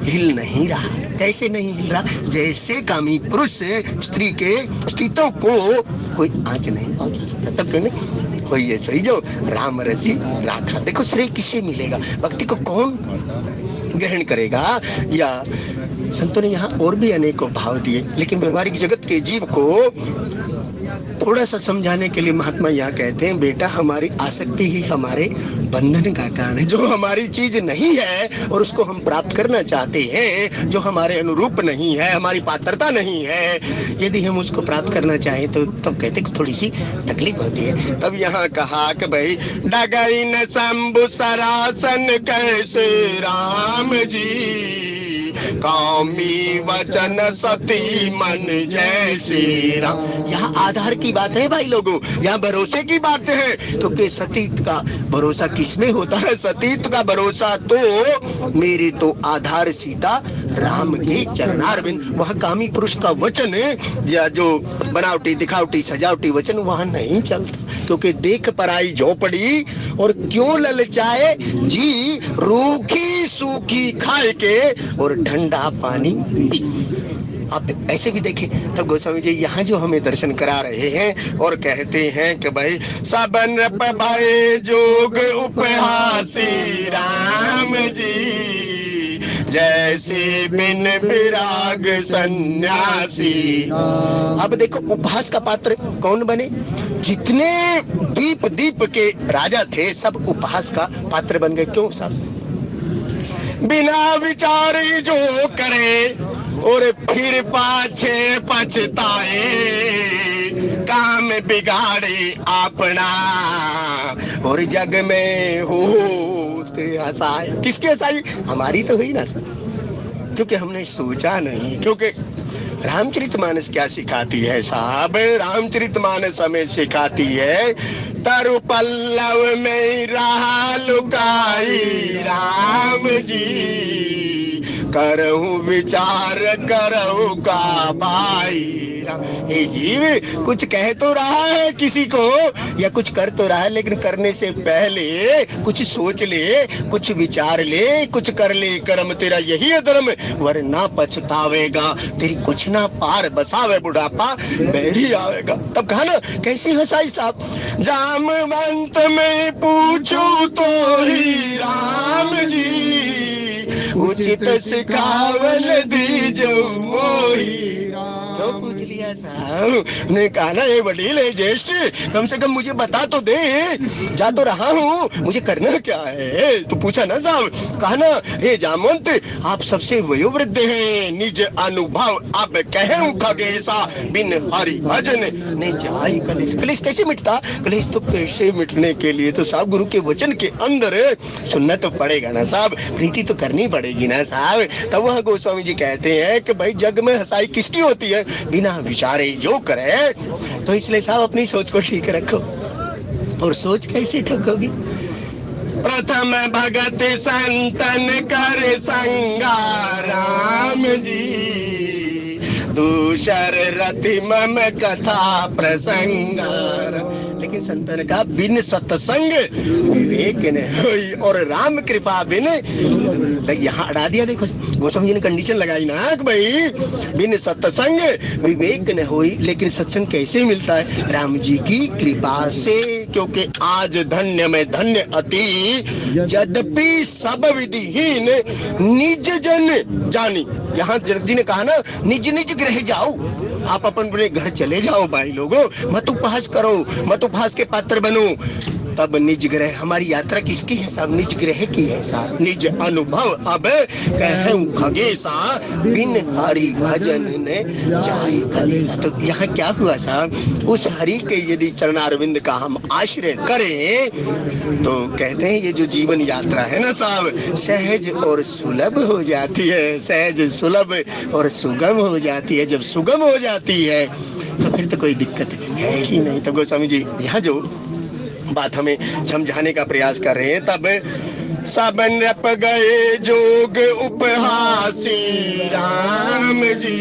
हिल नहीं रहा। कैसे नहीं हिल रहा? जैसे कामी पुरुष स्त्री के अस्तित्व को कोई आंच नहीं पहुंचा सकता। तब कहने कोई ऐसा ही जो राम रची राखा। देखो श्रेय किसे मिलेगा? भक्ति को कौन ग्रहण करेगा? या संतों ने यहाँ और भी अनेकों भाव दिए, लेकिन व्यवहारिक जगत के जीव को थोड़ा सा समझाने के लिए महात्मा यहाँ कहते हैं, बेटा हमारी आसक्ति ही हमारे बंधन का कारण है। जो हमारी चीज नहीं है और उसको हम प्राप्त करना चाहते हैं, जो हमारे अनुरूप नहीं है, हमारी पात्रता नहीं है, यदि हम उसको प्राप्त करना चाहें तो तब कहते कि थोड़ी सी तकलीफ होती है। तब यहाँ कहा कि भाई डगई न शंभु सरासन कैसे राम जी, कामी वचन सती मन जैसे राम। यहाँ आधार की बात है भाई लोगों, यहाँ भरोसे की बात है। तो के सतीत का भरोसा किसमें होता है? सतीत का भरोसा तो मेरे तो आधार सीता राम के चरणारविंद। वहाँ कामी पुरुष का वचन या जो बनावटी दिखावटी सजावटी वचन वहाँ नहीं चलता, क्योंकि देख पराई झोपड़ी और क्यों ललचाए जी, रूखी सूखी खाए के और ठंडा पानी पी। आप ऐसे भी देखें। तब गोस्वामी जी यहाँ जो हमें दर्शन करा रहे हैं और कहते हैं कि भाई सबन भय जोग उपहासी राम जी, जैसे बिन विराग सन्यासी। अब देखो उपहास का पात्र कौन बने? जितने दीप के राजा थे सब उपहास का पात्र बन गए। क्यों साहब? बिना विचारे जो करे और फिर पाछे पछताए, काम बिगाड़े अपना और जग में होते हंसाए। किसकी हंसाई? हमारी तो हुई ना सर, क्योंकि हमने सोचा नहीं। क्योंकि रामचरितमानस क्या सिखाती है साहब? रामचरितमानस हमें सिखाती है तरु पल्लव में रहा लुकाई राम जी, करहूं विचार करहूं का भाई। हे जीव कुछ कह तो रहा है किसी को या कुछ कर तो रहा है, लेकिन करने से पहले कुछ सोच ले, कुछ विचार ले, कुछ कर ले। कर्म तेरा यही है धर्म, वरना पछतावेगा। तेरी कुछ ना पार बसावे बुढ़ापा बैरी आवेगा। तब कहा ना कैसी हंसाई साहब? जामवंत में पूछूं तो ही राम जी, उचित सिखावन दीजो मोही। क्यों पूछ लिया साहब? ने कहा ना ये वडील है ज्येष्ठ, कम से कम मुझे बता तो दे, जा तो रहा हूँ, मुझे करना क्या है? तो पूछा ना साहब। कहा ना हे जामवंत आप सबसे वयोवृद्ध हैं, निज अनुभव अब कहूं खगेशा, बिन हरि भजन ने जाई कलेश। कलेश कैसे मिटता? कलेश तो कैसे मिटने के लिए तो साहब गुरु के वचन के अंदर सुनना तो पड़ेगा ना साहब, प्रीति तो करनी पड़ेगी ना साहब। तब वह गोस्वामी जी कहते हैं कि भाई जग में हंसाई किसकी होती है? बिना विचारे जो करे। तो इसलिए साहब अपनी सोच को ठीक रखो। और सोच कैसे ठीक होगी? प्रथम भगत संतन कर संगा राम जी, दूसर रति मम कथा प्रसंग। लेकिन संतों ने कहा बिन सत्संग विवेक न होई और राम कृपा बिन। यहाँ अड़ा दिया। देखो गोस्वामी जी ने कंडीशन लगाई ना कि भाई बिन सत्संग विवेक न होई, लेकिन सत्संग कैसे मिलता है? राम जी की कृपा से। क्योंकि आज धन्य में धन्य अति यद्यपि सब विधिहीन निज जन जानी। यहाँ जनक जी ने कहा ना निज निज गृह जाओ, आप अपन अपने घर चले जाओ भाई लोगों, मत उपहास करो, मत उपहास के पात्र बनो। तब निज ग्रह, हमारी यात्रा किसकी है साहब? निज ग्रह की है साहब। निज अनुभव अब कहूं खगेसा बिन हरि भजन ने जाए कलेसा। तो यहाँ क्या हुआ साहब? उस हरि के यदि चरणारविंद का हम आश्रय करें तो कहते हैं ये जो जीवन यात्रा है ना साहब, सहज और सुलभ हो जाती है, सहज सुलभ और सुगम हो जाती है। जब सुगम हो जाती है तो फिर तो कोई दिक्कत है ही नहीं। तो गोस्वामी जी यहाँ जो बात हमें समझाने का प्रयास कर रहे हैं, तब सब नप गए जोग उपहासी राम जी,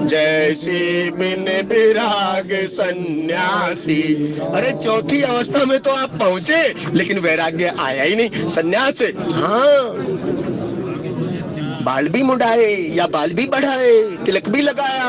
जैसे बिन विराग सन्यासी। अरे चौथी अवस्था में तो आप पहुंचे लेकिन वैराग्य आया ही नहीं। सन्यास, हाँ, बाल भी मुड़ाए या बाल भी बढ़ाए, तिलक भी लगाया,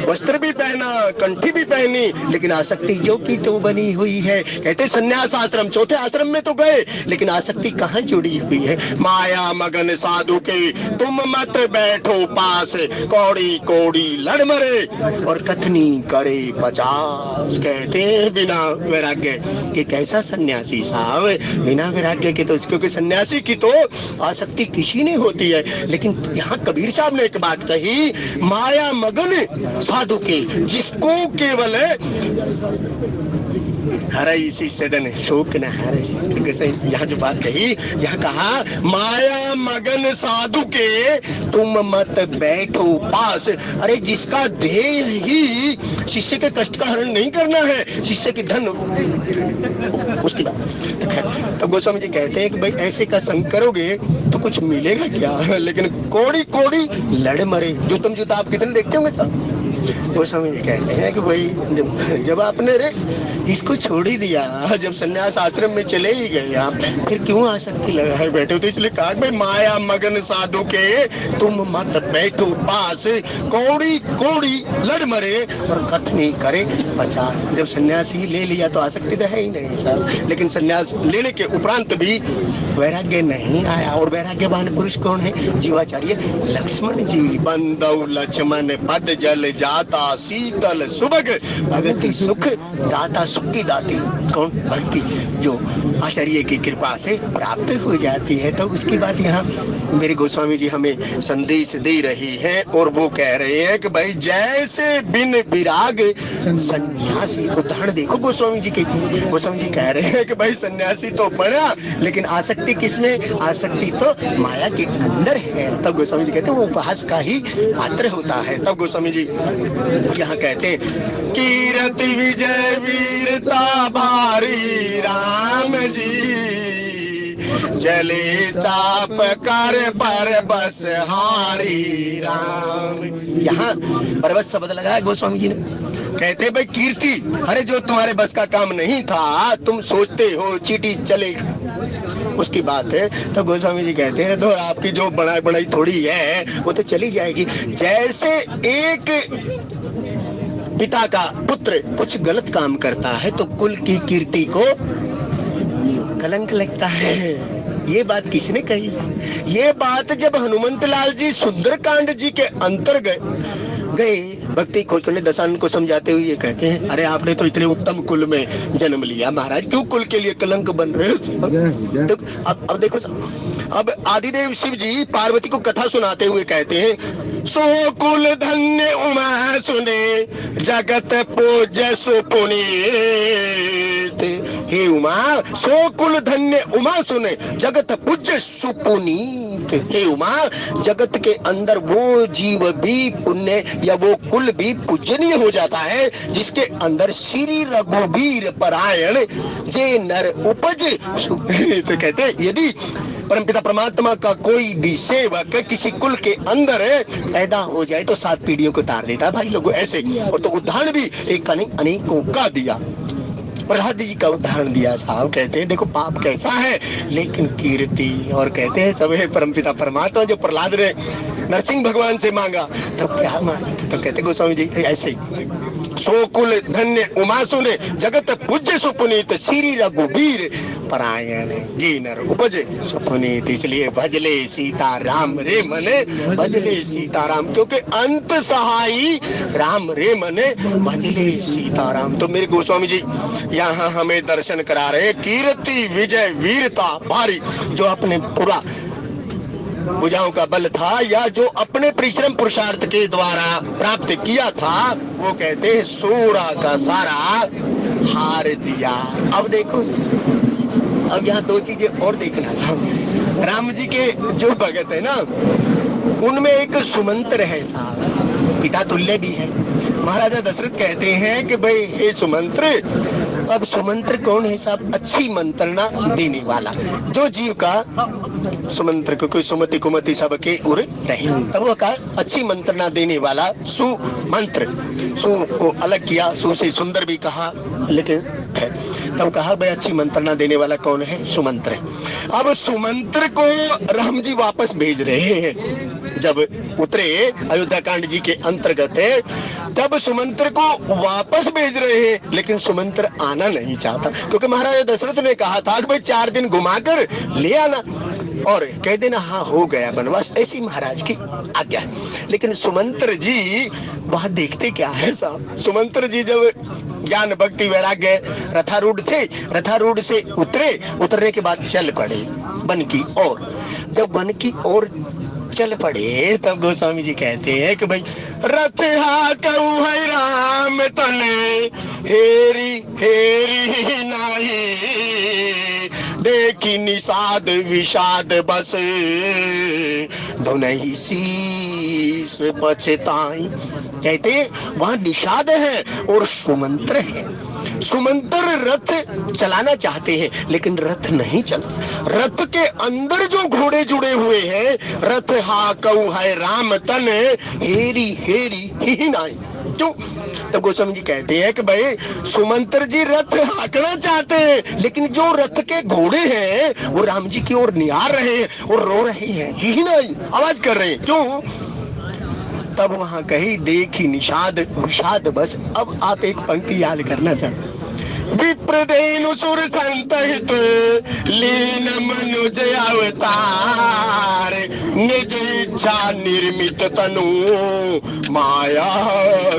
वस्त्र भी पहना, कंठी भी पहनी, लेकिन आसक्ति जो की तो बनी हुई है। कहते सन्यास आश्रम, चौथे आश्रम में तो गए लेकिन आसक्ति कहाँ जुड़ी हुई है? माया मगन साधु के तुम मत बैठो पास, कौड़ी कौड़ी लड़ मरे और कथनी करे 50। कहते हैं बिना वैराग्य के कैसा सन्यासी साहब? बिना वैराग्य के तो, क्योंकि सन्यासी की तो आसक्ति किसी नहीं होती है। लेकिन यहाँ कबीर साहब ने एक बात कही, माया मगन साधु के जिसको केवल हरई सी सदन शोक न हरे। यहाँ जो बात कही, यहाँ कहा माया मगन साधु के तुम मत बैठो पास। अरे जिसका ध्येय ही शिष्य के कष्ट का हरण नहीं करना है, शिष्य की धन उसकी बात। तो गोस्वामी जी कहते हैं कि भाई ऐसे का संग करोगे तो कुछ मिलेगा क्या? लेकिन कोड़ी कोड़ी लड़ मरे। जूतम जूता आप कितने देखते होंगे साहब? गोस्वामी जी कहते हैं कि भाई जब आपने रे इसको छोड़ ही दिया, जब सन्यास आश्रम में चले ही गए आप, फिर क्यों आसक्ति लगाए बैठे हो? तो इसलिए कहा भाई माया मगन साधु के तुम मत बैठो पास, कौड़ी कौड़ी लड़ मरे और कथनी करे 50। जब सन्यास ही ले लिया तो आसक्ति तो है ही नहीं साहब। लेकिन सन्यास लेने के उपरांत भी वैराग्य नहीं आया। और वैराग्यवान पुरुष कौन है? जीवाचार्य लक्ष्मण जी। बंदौ लक्ष्मण पद जल जाता शीतल सुभग, भगति सुख दाता सुख की दाती। कौन? भक्ति जो आचार्य की कृपा से प्राप्त हो जाती है। तो उसकी बात यहाँ मेरे गोस्वामी जी हमें संदेश दे रही है और वो कह रहे हैं कि भाई जैसे बिन विराग सन्यासी। उदाहरण देखो गोस्वामी जी के। गोस्वामी जी कह रहे हैं कि भाई सन्यासी तो बना लेकिन आसक्ति किसमें? आसक्ति तो माया के अंदर है। तब गोस्वामी जी कहते हैं वो उपहास का ही पात्र होता है। तब गोस्वामी जी यहाँ कहते हैं कीरति विजय वीरता भारी राम जी, चले चाप कर पर बस हारी राम। यहाँ परबस शब्द लगा है गोस्वामी जी ने। कहते भाई कीर्ति, अरे जो तुम्हारे बस का काम नहीं था, तुम सोचते हो चीटी चले उसकी बात है। तो गोस्वामी जी कहते हैं तो आपकी जो बनाई बनाई थोड़ी है वो तो चली जाएगी। जैसे एक पिता का पुत्र कुछ गलत काम करता है तो कुल की कीर्ति को कलंक लगता है। ये बात किसने कही? ये बात जब हनुमंत लाल जी सुंदरकांड जी के अंतर्गत गए भक्ति खोज करने, दशानन को समझाते हुए ये कहते हैं अरे आपने तो इतने उत्तम कुल में जन्म लिया महाराज, क्यों कुल के लिए कलंक बन रहे हो? अब देखो, अब आदिदेव शिव जी पार्वती को कथा सुनाते हुए कहते हैं सो कुल धन्य उमा सुने जगत पूज्य सुपुनीत। हे उमा, सो कुल धन्य उमा सुने जगत पूज्य सुपुनीत। हे उमा, जगत के अंदर वो जीव भी पुण्य या वो कुल भी पूजनीय हो जाता है जिसके अंदर श्री रघुवीर परायण जे नर उपज। तो कहते हैं यदि परमपिता परमात्मा का कोई भी सेवक किसी कुल के अंदर पैदा हो जाए तो 7 पीढ़ियों को तार देता है भाई लोगों ऐसे। और तो उदाहरण भी एक अनेकों का दिया। प्रहलाद जी का उदाहरण दिया साहब, कहते हैं देखो पाप कैसा है लेकिन कीर्ति, और कहते हैं सब है परमपिता परमात्मा। जो प्रहलाद ने नरसिंह भगवान से मांगा तब क्या मांगा था, तो कहते गोस्वामी जी ऐसे, सोकुल धन्य उमा सुने जगत पूज्य सुपुनीत श्री रघुवीर परायण जी नर उपजे सुपुनीत। इसलिए भजले सीता राम रे मने, भजले सीता राम, क्योंकि अंत सहाई राम रे मने, भजले सीता राम। तो मेरे गोस्वामी जी यहाँ हमें दर्शन करा रहे कीर्ति विजय वीरता भारी, जो अपने पूरा भुजाओं का बल था या जो अपने परिश्रम पुरुषार्थ के द्वारा प्राप्त किया था, वो कहते हैं सोरा का सारा हार दिया। अब देखो, अब यहाँ दो चीजें और देखना साहब। राम जी के जो भगत है ना, उनमें एक सुमंत्र है साहब, पिता तुल्य भी है। महाराजा दशरथ कहते हैं कि भाई हे सुमंत्र, अब सुमंत्र कौन है साहब? अच्छी मंत्रणा देने वाला, जो जीव का सुमंत्र को कोई सुमति कुमति सबके उर रहे, तब वो कहा अच्छी मंत्रणा देने वाला सुमंत्र। सु को अलग किया, सु से सुंदर भी कहा, लेकिन तब कहा भाई अच्छी मंत्रणा देने वाला कौन है? सुमंत्र। अब सुमंत्र को राम जी वापस भेज रहे हैं। जब उतरे अयोध्या कांड जी के अंतर्गत है, तब सुमंत्र को वापस भेज रहे हैं, लेकिन सुमंत्र आना नहीं चाहता, क्योंकि महाराजा दशरथ ने कहा था कि भाई 4 दिन घुमाकर ले आना और कह देना हाँ हो गया वनवास, ऐसी महाराज की आज्ञा है। लेकिन सुमंत्र जी वहां देखते क्या है साहब, सुमंत्र जी जब ज्ञान भक्ति वैराग्य रथारूढ़ थे, रथारूढ़ से उतरने के बाद चल पड़े वन की ओर। जब वन की ओर चल पड़े तब गोस्वामी जी कहते हैं कि भाई रथ हा कहू है राम तने, हेरी हेरी नाही, देखी निषाद विषाद बस, धुनहि शीस पछताई। कहते वहां निषाद है और सुमंत्र है। सुमंत्र रथ चलाना चाहते हैं लेकिन रथ नहीं चलता। रथ के अंदर जो घोड़े जुड़े हुए हैं, रथ हा कहू है राम तन, हेरी हेरी ही नाई। क्यों? तब गोस्वामी जी कहते हैं कि भाई सुमंत्र जी रथ हाकना चाहते हैं, लेकिन जो रथ के घोड़े हैं वो राम जी की ओर निहार रहे हैं और रो रहे हैं, ही नहीं आवाज कर रहे हैं। क्यों? तब वहां कही देखी निषाद विषाद बस। अब आप एक पंक्ति याद करना सर, विप्रदेनु सुर संतहित लीन मनुज अवतार, निज इच्छा निर्मित तनु माया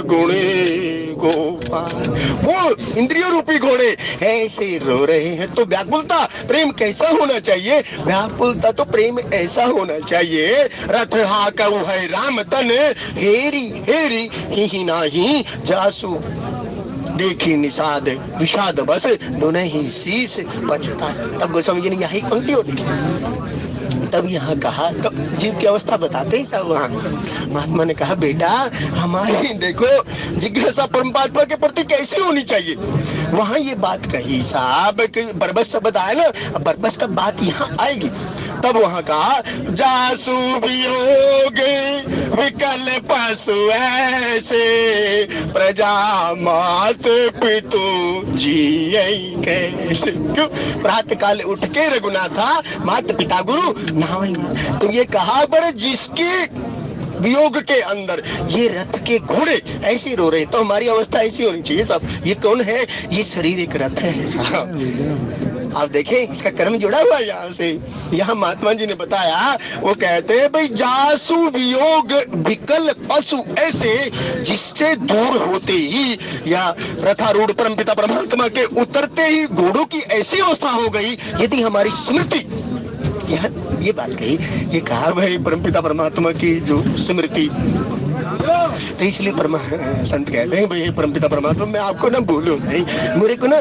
गुणे गोपाल। वो इंद्रियों रूपी घोड़े ऐसे रो रहे हैं, तो व्याकुलता प्रेम कैसा होना चाहिए? व्याकुलता तो प्रेम ऐसा होना चाहिए। रथ हा कहू है राम तन, हेरी हेरी ही नाही जासु, देखी निषाद विषाद बस, दोनों ही शीश पछता। तब गोस्वामी जी ने यही पंक्ति हो लिखी। तब यहाँ कहा, तब जीव की अवस्था बताते ही सब वहाँ महात्मा ने कहा बेटा हमारी देखो जिज्ञासा परमात्मा के प्रति कैसी होनी चाहिए। वहाँ ये बात कही साहब कि बरबस शब्द आया ना, बरबस का बात यहाँ आएगी। तब वहाँ कहा जासु वियोग विकल पशु ऐसे, प्रजा मात पितु जिये कैसे। क्यों? प्रातः काल उठ के रघुनाथा माता पिता गुरु नहावे। तो ये कहा बड़े जिसके वियोग के अंदर ये रथ के घोड़े ऐसे रो रहे, तो हमारी अवस्था ऐसी होनी चाहिए साहब। ये कौन है? ये शरीर एक रथ है साहब। आप देखें इसका कर्म जुड़ा हुआ है यहाँ से। यहाँ महात्मा जी ने बताया, वो कहते हैं भाई जासु वियोग विकल पशु ऐसे, जिससे दूर होते ही या रथारूढ़ परमपिता परमात्मा के उतरते ही घोड़ों की ऐसी अवस्था हो गई, यदि हमारी स्मृति ये बात कही, ये कहा भाई परमपिता परमात्मा की जो स्मृति, तो इसलिए संत कहते हैं भाई परमपिता परमात्मा मैं आपको ना भूलूं नहीं, मेरे को ना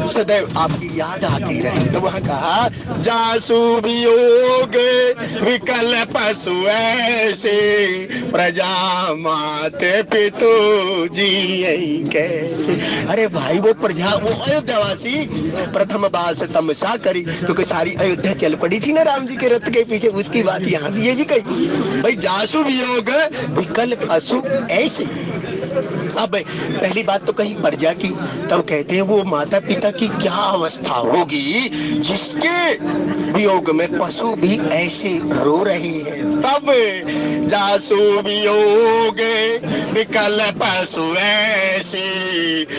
सदैव आपकी याद आती रहे। तो वहाँ कहा जासु वियोग विकल पशु ऐसे, प्रजा माते पितु जिये कैसे। अरे भाई वो प्रजा, वो अयोध्यावासी प्रथम बास तमसा करी, क्योंकि सारी अयोध्या चल पड़ी थी ना राम जी के रथ के पीछे, उसकी बात यहाँ भी ये भी कही भाई जासु वियोग विकल पशु ऐसे। अब पहली बात तो कही प्रजा की, तब कहते हैं वो माता पिता की क्या अवस्था होगी जिसके वियोग में पशु भी ऐसे रो रहे हैं। तब जासु वियोग विकल पशु ऐसे,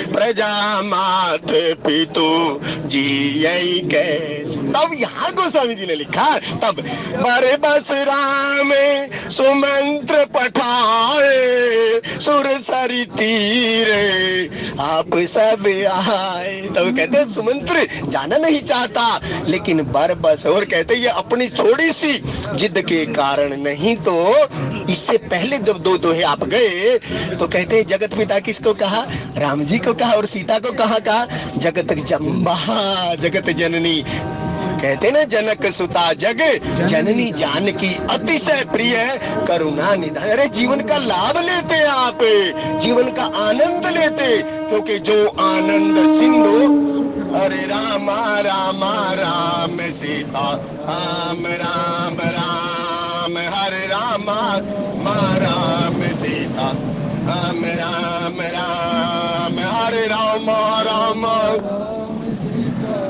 प्रजा मात पितु जियई कैसे। तब यहाँ गोस्वामी जी ने लिखा, तब बरे बस राम सुमंत्र पठाए, सुर सरी तीरे आप सब आए। तब कहते हैं सुमंत्र जाना नहीं चाहता, लेकिन बरबस, और कहते ये अपनी थोड़ी सी जिद के कारण, नहीं तो इससे पहले जब दो दोहे आप गए तो कहते हैं जगत पिता किसको कहा, राम जी को कहा, और सीता को कहा जगत जम्बा जगत जननी। कहते ना जनक सुता जग जननी जानकी अतिशय प्रिय करुणा निधान। अरे जीवन का लाभ लेते आप, जीवन का आनंद लेते, क्योंकि जो आनंद सिंधु, अरे रामा रामा राम सीता राम राम राम, हरे रामा राम सीता राम राम राम, हरे रामा राम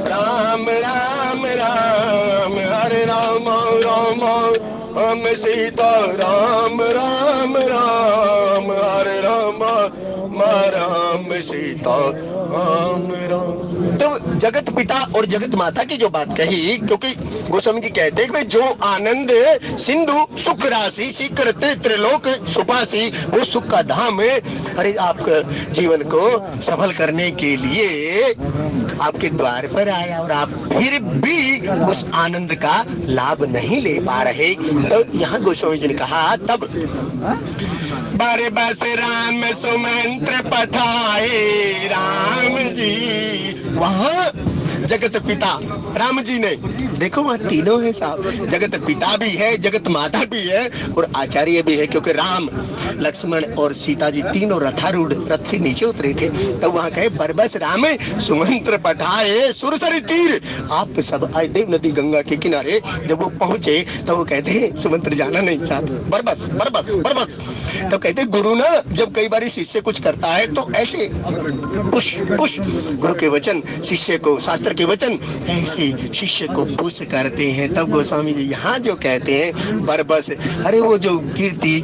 राम राम राम, हरे राम राम राम सीता राम राम राम, हरे राम राम सीता राम राम। तो जगत पिता और जगत माता की जो बात कही, क्योंकि गोस्वामी जी कहते हैं कि जो आनंद सिंधु सुख राशि शीघ्र त्रिलोक सुपासी, वो सुख का धाम है। अरे आपके जीवन को सफल करने के लिए आपके द्वार पर आया और आप फिर भी उस आनंद का लाभ नहीं ले पा रहे। तो यहाँ गोस्वामी जी ने कहा, तब बारे बस राम सुमंत्र पठाए राम जी, वहाँ जगत पिता राम जी ने, देखो वहाँ तीनों है साहब, जगत पिता भी है, जगत माता भी है और आचार्य भी है, क्योंकि राम लक्ष्मण और सीता जी तीनों रथारूढ़ रथ से नीचे उतरे थे। तब वहाँ कहे बरबस राम सुमंत्र पठाए सुरसरी तीर, आप सब आए देव नदी गंगा के किनारे। जब वो पहुंचे तो वो कहते हैं सुमंत्र जाना नहीं चाहते, बरबस बरबस बरबस। तो कहते गुरु ना जब कई बार शिष्य कुछ करता है तो ऐसे पुश पुश, गुरु के वचन शिष्य को, शास्त्र के वचन ऐसे शिष्य को पुश करते हैं। तब गोस्वामी जी यहाँ जो कहते हैं बरबस, अरे वो जो कीर्ति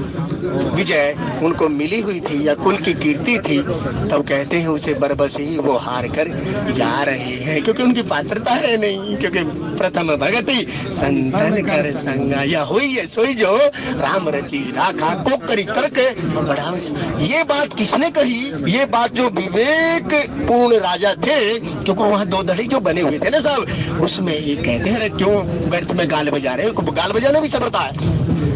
विजय उनको मिली हुई थी या कुल की कीर्ति थी, तब कहते हैं उसे बरबस ही वो हार कर जा रहे हैं, क्योंकि उनकी पात्रता है नहीं, क्योंकि प्रथम भगति संतन कर संगा, या हुई है सोई जो राम रची राखा को करी करके बढ़ावे। ये बात किसने कही, ये बात जो विवेक पूर्ण राजा थे, क्योंकि वहाँ दो धड़ी जो बने हुए थे ना साहब, उसमें ये कहते हैं क्यों व्यर्थ में गाल बजा रहे हो, गाल बजाना भी सबरता है,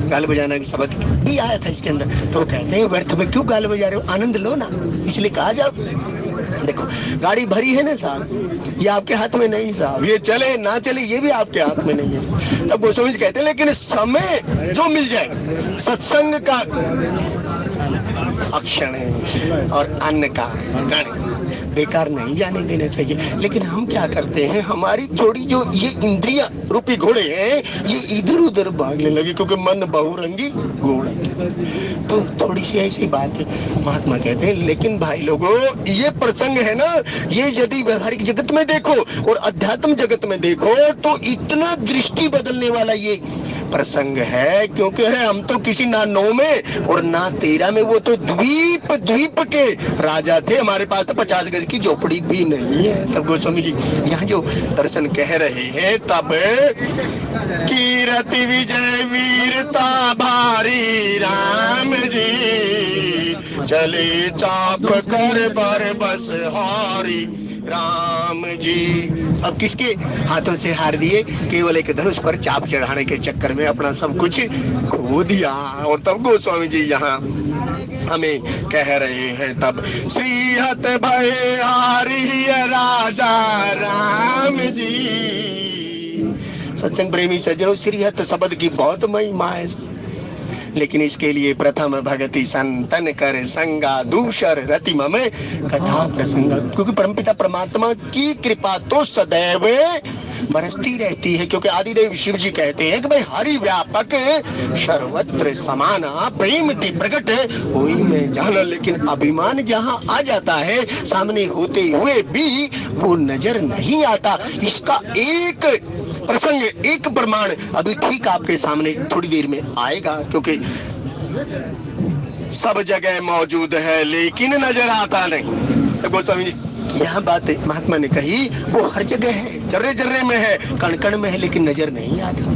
गाल बजाना की शब्द भी आया था इसके अंदर। तो कहते हैं व्यर्थ में क्यों गाल बजा रहे हो, आनंद लो ना। इसलिए कहा जब देखो गाड़ी भरी है ना साहब, ये आपके हाथ में नहीं साहब, ये चले ना चले ये भी आपके हाथ में नहीं है। तब गोस्वामी जी कहते हैं लेकिन समय जो मिल जाए सत्संग का अक्षण है और अन्न का गण बेकार नहीं जाने देना चाहिए। लेकिन हम क्या करते हैं, हमारी थोड़ी जो ये इंद्रियां रूपी घोड़े हैं ये इधर उधर भागने लगे, क्योंकि मन बहुरंगी घोड़ा। तो थोड़ी सी ऐसी बात है। महात्मा कहते हैं लेकिन भाई लोगों ये प्रसंग है ना, ये यदि व्यवहारिक जगत में देखो और अध्यात्म जगत में देखो तो इतना दृष्टि बदलने वाला ये प्रसंग है, क्योंकि हम तो किसी ना 9 में और ना 13 में, वो तो द्वीप के राजा थे, हमारे पास तो 50 गज की झोपड़ी भी नहीं है। तब गोस्वामी जी यहाँ जो दर्शन कह रहे हैं, तब कीरति विजय वीरता भारी राम जी, चले चाप कर बरबस हारी राम जी। अब किसके हाथों से हार दिए, केवल एक धनुष पर चाप चढ़ाने के चक्कर में अपना सब कुछ खो दिया। और तब गोस्वामी जी यहाँ हमें कह रहे हैं, तब श्रीहत भय हारी राजा राम जी। सत्संग प्रेमी सज्जनों, श्रीहत शब्द की बहुत महिमा है, लेकिन इसके लिए प्रथम भगति संतन कर संगा दूसर रतिम में कथा प्रसंग, क्योंकि परमपिता परमात्मा की कृपा तो सदैव बरसती रहती है, क्योंकि आदिदेव शिव जी कहते हैं कि भाई हरि व्यापक सर्वत्र समाना प्रेम ते प्रकट होई में जाना। लेकिन अभिमान जहाँ आ जाता है सामने होते हुए भी वो नजर नहीं आता। इसका एक प्रसंग, एक प्रमाण अभी ठीक आपके सामने थोड़ी देर में आएगा, क्योंकि सब जगह मौजूद है लेकिन नजर आता नहीं। तो गोस्वामी जी यहाँ बात महात्मा ने कही, वो हर जगह है, जर्रे जर्रे में है, कण कण में है, लेकिन नजर नहीं आता,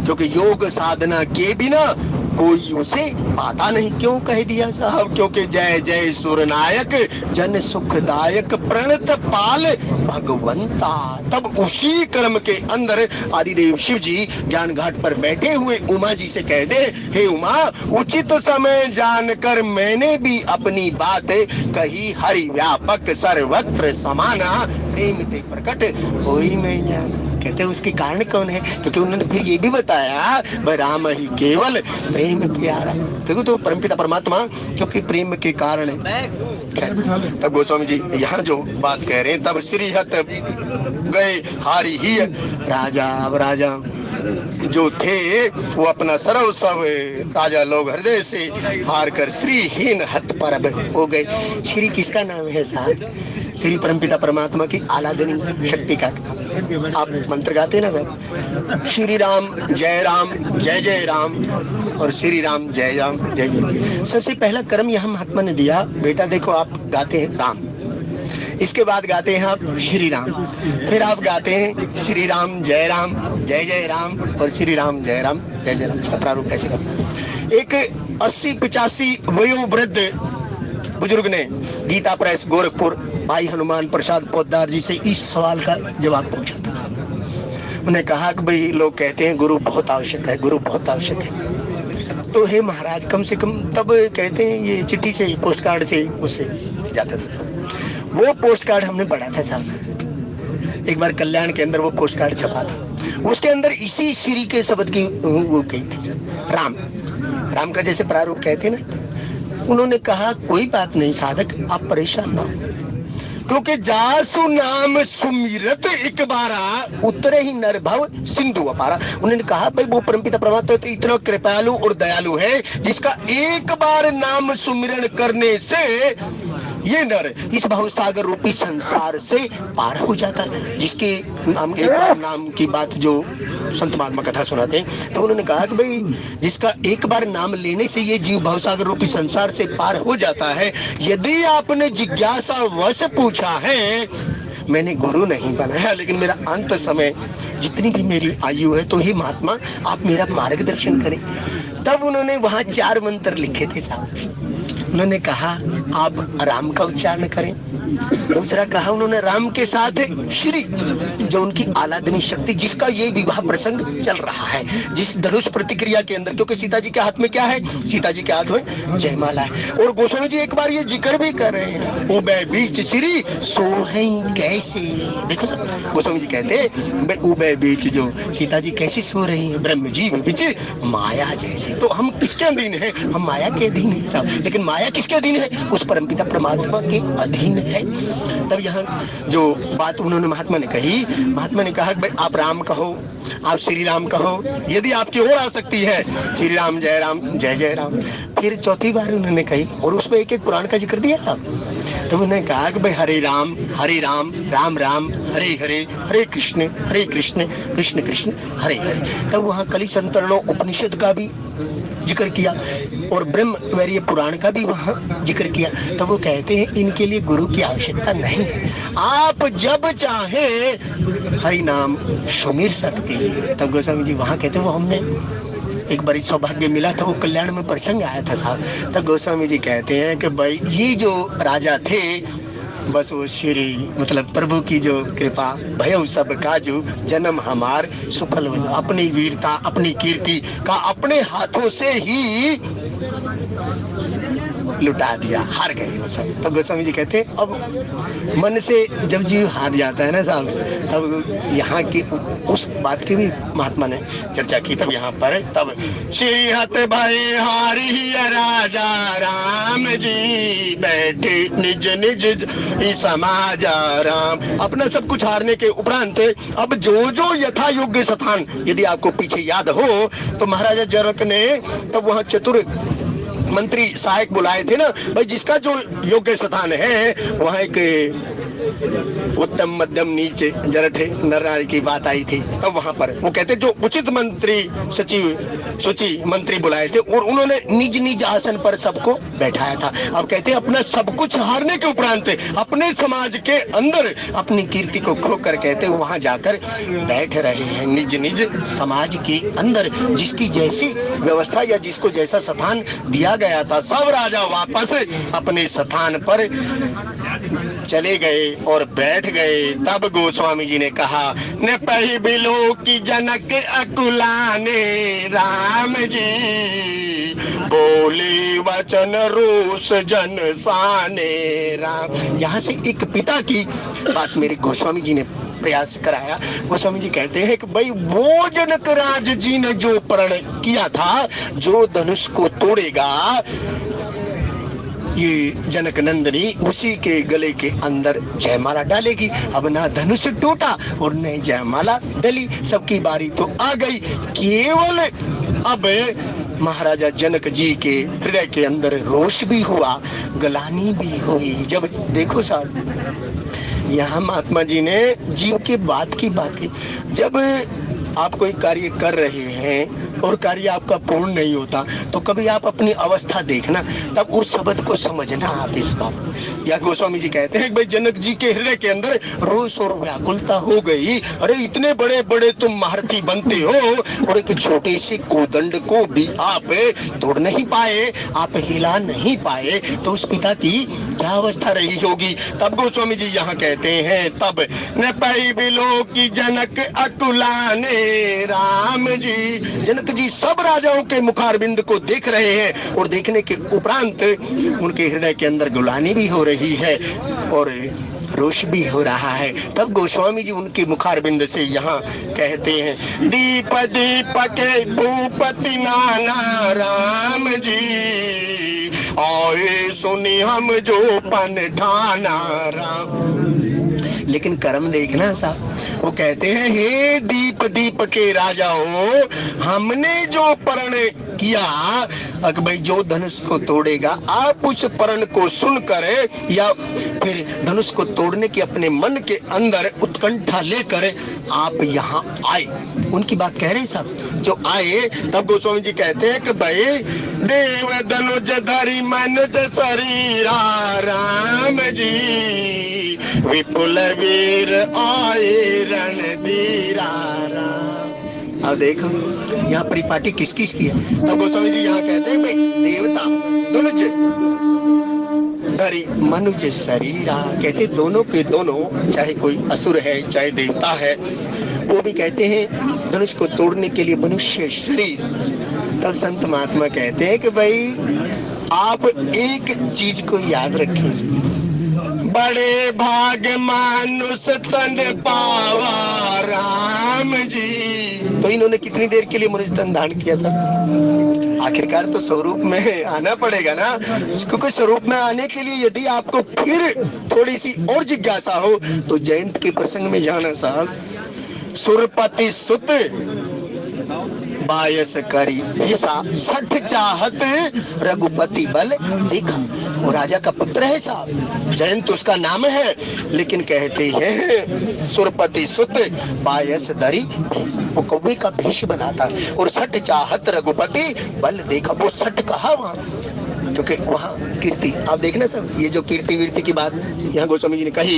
क्योंकि योग साधना के बिना कोई उसे पाता नहीं। क्यों कह दिया साहब? क्योंकि जय जय सुरनायक जन सुखदायक प्रणत पाल भगवंता। तब उसी कर्म के अंदर आदिदेव शिव जी ज्ञान घाट पर बैठे हुए उमा जी से कह दे, हे उमा, उचित समय जानकर मैंने भी अपनी बात कही, हरि व्यापक सर्वत्र समाना प्रेम ते प्रकट होई में जाना। कहते उसके कारण कौन है? क्योंकि उन्होंने फिर ये भी बताया, राम ही केवल प्रेम प्यारा। देखो तो परमपिता परमात्मा क्योंकि प्रेम के कारण है। तब गोस्वामी जी यहाँ जो बात कह रहे हैं, तब श्रीहत गए हारी ही राजा। अब राजा जो थे वो अपना सर्व सब राजा लोग हृदय से हार कर श्रीहीन हत परब हो गए। श्री किसका नाम है साहब? श्री परमपिता परमात्मा की आराधनी शक्ति का नाम। आप मंत्र गाते ना सर, श्री राम जय जय राम और श्री राम जय जय। सबसे पहला कर्म यहाँ महात्मा ने दिया, बेटा देखो आप गाते हैं राम, इसके बाद गाते हैं आप श्री राम, फिर आप गाते हैं श्री राम जय जय राम और श्री राम जय जय राम। इसका प्रारूप कैसे करना? एक 80-85 वयोवृद्ध बुजुर्ग ने गीता प्रेस गोरखपुर भाई हनुमान प्रसाद पोद्दार जी से इस सवाल का जवाब पूछा था। उन्हें कहा कि भाई लोग कहते हैं गुरु बहुत आवश्यक है, गुरु बहुत आवश्यक है, तो हे महाराज कम से कम, तब कहते हैं ये चिट्ठी से पोस्ट कार्ड से उससे जाता था। वो पोस्ट कार्ड हमने पढ़ा था साहब, एक बार कल्याण के अंदर वो पोस्ट कार्ड छपा था, उसके अंदर इसी श्री के शब्द की वो कही थी सर, राम का जैसे प्रारूप कहते ना। उन्होंने कहा कोई बात नहीं साधक, आप परेशान ना हो, क्योंकि जासु नाम सुमिरत एक बारा उतरे ही नर भव सिंधु अपारा। उन्होंने कहा भाई वो परमपिता परमात्मा तो इतना कृपालु और दयालु है, जिसका एक बार नाम सुमिरन करने से ये नर इस भव सागर रूपी संसार से पार हो जाता है। जिसके नाम एक नाम की बात जो संत महात्मा कथा सुनाते हैं, तो उन्होंने कहा कि भाई जिसका एक बार नाम लेने से ये जीव भव सागर रूपी संसार से पार हो जाता है। यदि आपने जिज्ञासा वश पूछा है, मैंने गुरु नहीं बनाया, लेकिन मेरा अंत समय जितनी भी मेरी आयु है, तो हे महात्मा आप मेरा मार्गदर्शन करें। तब उन्होंने वहां 4 मंत्र लिखे थे साहब। उन्होंने कहा आप राम का उच्चारण करें, दूसरा कहा उन्होंने राम के साथ श्री, जो उनकी आलादनी शक्ति, जिसका ये विवाह प्रसंग चल रहा है, जिस धनुष प्रतिक्रिया के अंदर, क्योंकि सीता जी के हाथ में क्या है? सीता जी के हाथ में जयमाला है। और गोस्वामी जी एक बार ये जिक्र भी कर रहे हैं, उबे बीच श्री सोहे कैसे। देखो सब गोस्वामी जी कहते हैं उबे बीच जो सीता जी कैसे सो रही है, ब्रह्म जीव बीच माया जैसे। तो हम किसके अधीन है? हम माया के अधीन है साहब, लेकिन माया किसके अधीन है? उस परमपिता परमात्मा के अधीन है। तब यहाँ जो बात उन्होंने महात्मा ने कही, महात्मा ने कहा कि भाई आप राम कहो, आप श्री राम कहो, यदि आपकी और आ सकती है श्री राम जय जय राम। फिर चौथी बार उन्होंने कही, और उसमें एक एक पुराण का जिक्र दिया साहब। तो उन्होंने कहा कि भाई हरे राम राम राम हरे हरे, हरे कृष्ण कृष्ण कृष्ण हरे हरे। तब वहाँ कलि संतरणों उपनिषद का भी जिक्र किया और ब्रह्म वैर्य पुराण का भी वहाँ जिक्र किया। तब वो कहते हैं इनके लिए गुरु की आवश्यकता नहीं है, आप जब चाहे हरि नाम सुमिर सकते हैं। तब गोस्वामी जी वहाँ कहते हैं, वो हमने एक बड़ी सौभाग्य मिला था, वो कल्याण में प्रसंग आया था साहब। तब गोस्वामी जी कहते हैं कि भाई ये जो राजा थे, बस वो श्री मतलब प्रभु की जो कृपा भयो सब काजू जन्म हमार सफल हो। अपनी वीरता अपनी कीर्ति का अपने हाथों से ही लुटा दिया, हार गए वो सब। तो गोस्वामी जी कहते अब मन से जब जीव हार जाता है ना साहब, तब यहाँ की उस बात की भी महात्मा ने चर्चा की। तब यहाँ पर तब श्री हत भाई हारी राजा राम जी बैठे निज निज ही समाजा राम। अपना सब कुछ हारने के उपरांत अब जो जो यथा योग्य स्थान, यदि आपको पीछे याद हो तो महाराजा जनक ने तब वहां चतुर मंत्री सहायक बुलाए थे ना भाई, जिसका जो योग्य स्थान है वहां एक उत्तम मध्यम नीचे जरठे नर नारी की बात आई थी। अब वहां पर वो कहते जो उचित मंत्री सचिव सूची मंत्री बुलाए थे और उन्होंने निज निज आसन पर सबको बैठाया था। अब कहते अपना सब कुछ हारने के उपरांत अपने समाज के अंदर अपनी कीर्ति को खोकर कहते वहां जाकर बैठ रहे हैं निज निज समाज के अंदर, जिसकी जैसी व्यवस्था या जिसको जैसा स्थान दिया गया था। सब राजा वापस अपने स्थान पर चले गए और बैठ गए। तब गोस्वामी जी ने कहा न पही बिलो की जनक अकुलाने राम जी बोले वचन रोष जन साने राम। यहाँ से एक पिता की बात मेरे गोस्वामी जी ने प्रयास कराया। गोस्वामी जी कहते हैं कि भाई वो जनक राज जी ने जो प्रण किया था, जो धनुष को तोड़ेगा ये जनक नंदिनी उसी के गले के अंदर जयमाला डालेगी। अब ना धनुष टूटा और न जयमाला डली, सबकी बारी तो आ गई। केवल अब महाराजा जनक जी के हृदय के अंदर रोष भी हुआ, ग्लानि भी हुई। जब देखो साहब यहाँ महात्मा जी ने जीव के बात की बात की। जब आप कोई कार्य कर रहे हैं और कार्य आपका पूर्ण नहीं होता तो कभी आप अपनी अवस्था देखना, तब उस शब्द को समझना आप इस बात। या गोस्वामी जी कहते हैं भाई जनक जी के हृदय के अंदर रोष और व्याकुलता हो गई। अरे इतने बड़े बड़े तुम महारथी बनते हो और एक छोटे से कोदंड को भी आप तोड़ नहीं पाए, आप हिला नहीं पाए, तो उस पिता की क्या अवस्था रही होगी। तब गोस्वामी जी यहाँ कहते हैं तब न पई बिलो की जनक अकुलाने राम जी। जनक जी सब राजाओं के मुखारबिंद को देख रहे हैं और देखने के उपरांत उनके हृदय के अंदर गुलानी भी हो रही है और रोष भी हो रहा है। तब गोस्वामी जी उनके मुखारबिंद से यहाँ कहते हैं दीप दीप के भूपति नाना राम जी आए सुनी हम जो पन ठाना राम। लेकिन कर्म देखना साहब, वो कहते हैं हे दीप दीप के राजाओं, हमने जो प्रण किया अगर भाई जो धनुष को तोड़ेगा, आप उस प्रण को सुनकर या फिर धनुष को तोड़ने के अपने मन के अंदर उत्कंठा लेकर आप यहाँ आए, उनकी बात कह रहे साहब जो आए। तब गोस्वामी जी कहते हैं कि भाई देव धनुष धरी मनुज शरीरा राम जी विपुल वीर आए रणधीरा राम। अब देखो यहाँ परिपाटी किस किस की है। तब गोस्वामी जी यहाँ कहते हैं भाई देवता धनुष धरी मनुज शरीरा, कहते दोनों के दोनों, चाहे कोई असुर है चाहे देवता है, वो भी कहते हैं धनुष को तोड़ने के लिए मनुष्य शरीर। तब संत महात्मा कहते हैं कि भाई आप एक चीज को याद रखें, बड़े भाग मानुष तन पावा राम जी। तो इन्होंने कितनी देर के लिए मनुष्य तन धारण किया सर? आखिरकार तो स्वरूप में आना पड़ेगा ना, क्योंकि स्वरूप में आने के लिए यदि आपको फिर थोड़ी सी और जिज्ञासा हो तो जयंत के प्रसंग में जाना साहब। सुरपति सुत बायस करी हिसा 60 चाहत रघुपति बल देखा। वो राजा का पुत्र है साहब, जयंत उसका नाम है, लेकिन कहते हैं सुरपति सुत बायस धरी, वो कौवे का भेष बनाता और 60 चाहत रघुपति बल देखा। वो 60 कहा वहां क्योंकि वहाँ कीर्ति, आप देखना सर ये जो कीर्ति वीर्ति की बात यहाँ गोस्वामी जी ने कही,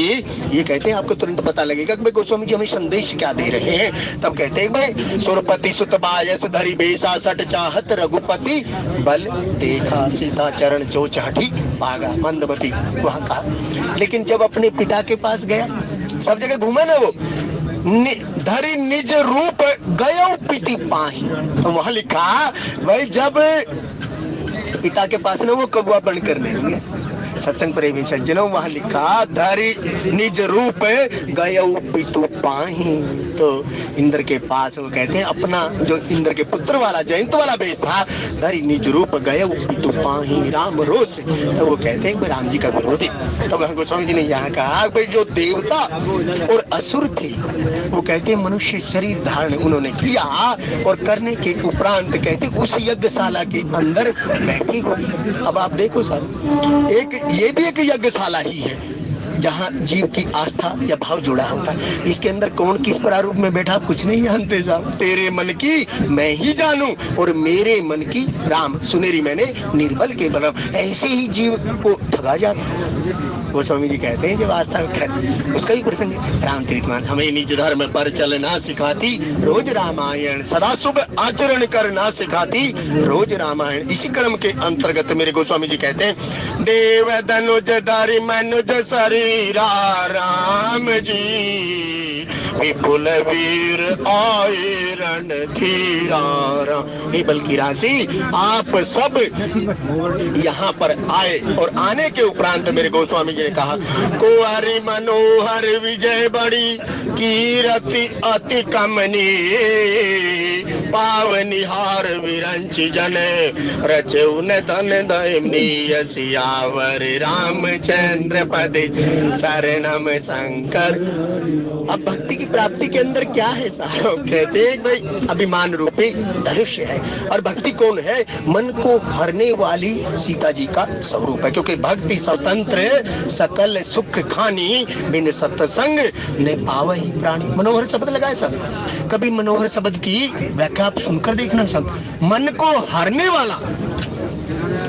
ये कहते हैं आपको तुरंत पता लगेगा कि भाई गोस्वामी जी हमें संदेश क्या दे रहे हैं। तब कहते हैं भाई सुरपति सुत बायस धरी बेसा 60 चाहत रघुपति बल देखा, सीता चरण चोच हठी पागा मंदमती वहाँ कहा। लेकिन जब अपने पिता के पास गया, सब जगह घूमा ना वो, धरी निज रूप गयो पिति पाही, तो वहां लिखा भाई जब पिता के पास ना वो कौवा बनकर नहीं होंगे। सत्संग प्रेमी सज्जनों, वहां लिखा धरि निज रूप गयऊ पितु पाही। तो इंद्र के पास वो कहते हैं अपना जो इंद्र के पुत्र वाला जयंत वाला बेस था, धरि निज रूप गयऊ पितु पाही राम रोष। तो वो कहते हैं राम जी का विरोधी। तो गोस्वामी जी ने यहाँ कहा भाई जो देवता और असुर थे वो कहते हैं मनुष्य शरीर धारण उन्होंने किया और करने के उपरांत कहते उस यज्ञशाला के अंदर बैठे हुए। अब आप देखो सर, एक ये भी एक यज्ञशाला ही है जहाँ जीव की आस्था या भाव जुड़ा होता है। इसके अंदर कौन किस प्रारूप में बैठा कुछ नहीं जानते साहब। तेरे मन की मैं ही जानूं और मेरे मन की राम सुनेरी मैंने निर्बल के बनाऊं। ऐसे ही जीव को ठगा जाता है। गोस्वामी जी कहते हैं जब आस्था उसका भी प्रसंग है। रामचरितमानस हमें निज धर्म पर चलना सिखाती रोज रामायण, सदा शुभ आचरण करना सिखाती रोज रामायण। इसी क्रम के अंतर्गत मेरे गोस्वामी जी कहते हैं देव धनुज धरि मनुज शरीरा राम जी विपुल वीर आए रण धीरा। हे बल्कि राशि आप सब यहाँ पर आए और आने के उपरांत मेरे गोस्वामी जी ने कहा कुंवारी मनोहर विजय बड़ी कीरति अति कमनी पावनिहार विरंच जने रचउन धन दैमनीय सियावर रामचंद्र पदे शरणम शंकर। अब भक्ति की प्राप्ति के अंदर क्या है साहब? कहते हैं भाई अभिमान रूपी धनुष्य है। और भक्ति कौन है? मन को हरने वाली सीता जी का स्वरूप है। क्योंकि भक्ति स्वतंत्र सकल सुख खानी बिन सत्संग ने पावहि प्राणी। मनोहर शब्द लगाए सब। कभी मनोहर शब्द की व्याख्या आप सुनकर देखना सब। मन को हरने वाला,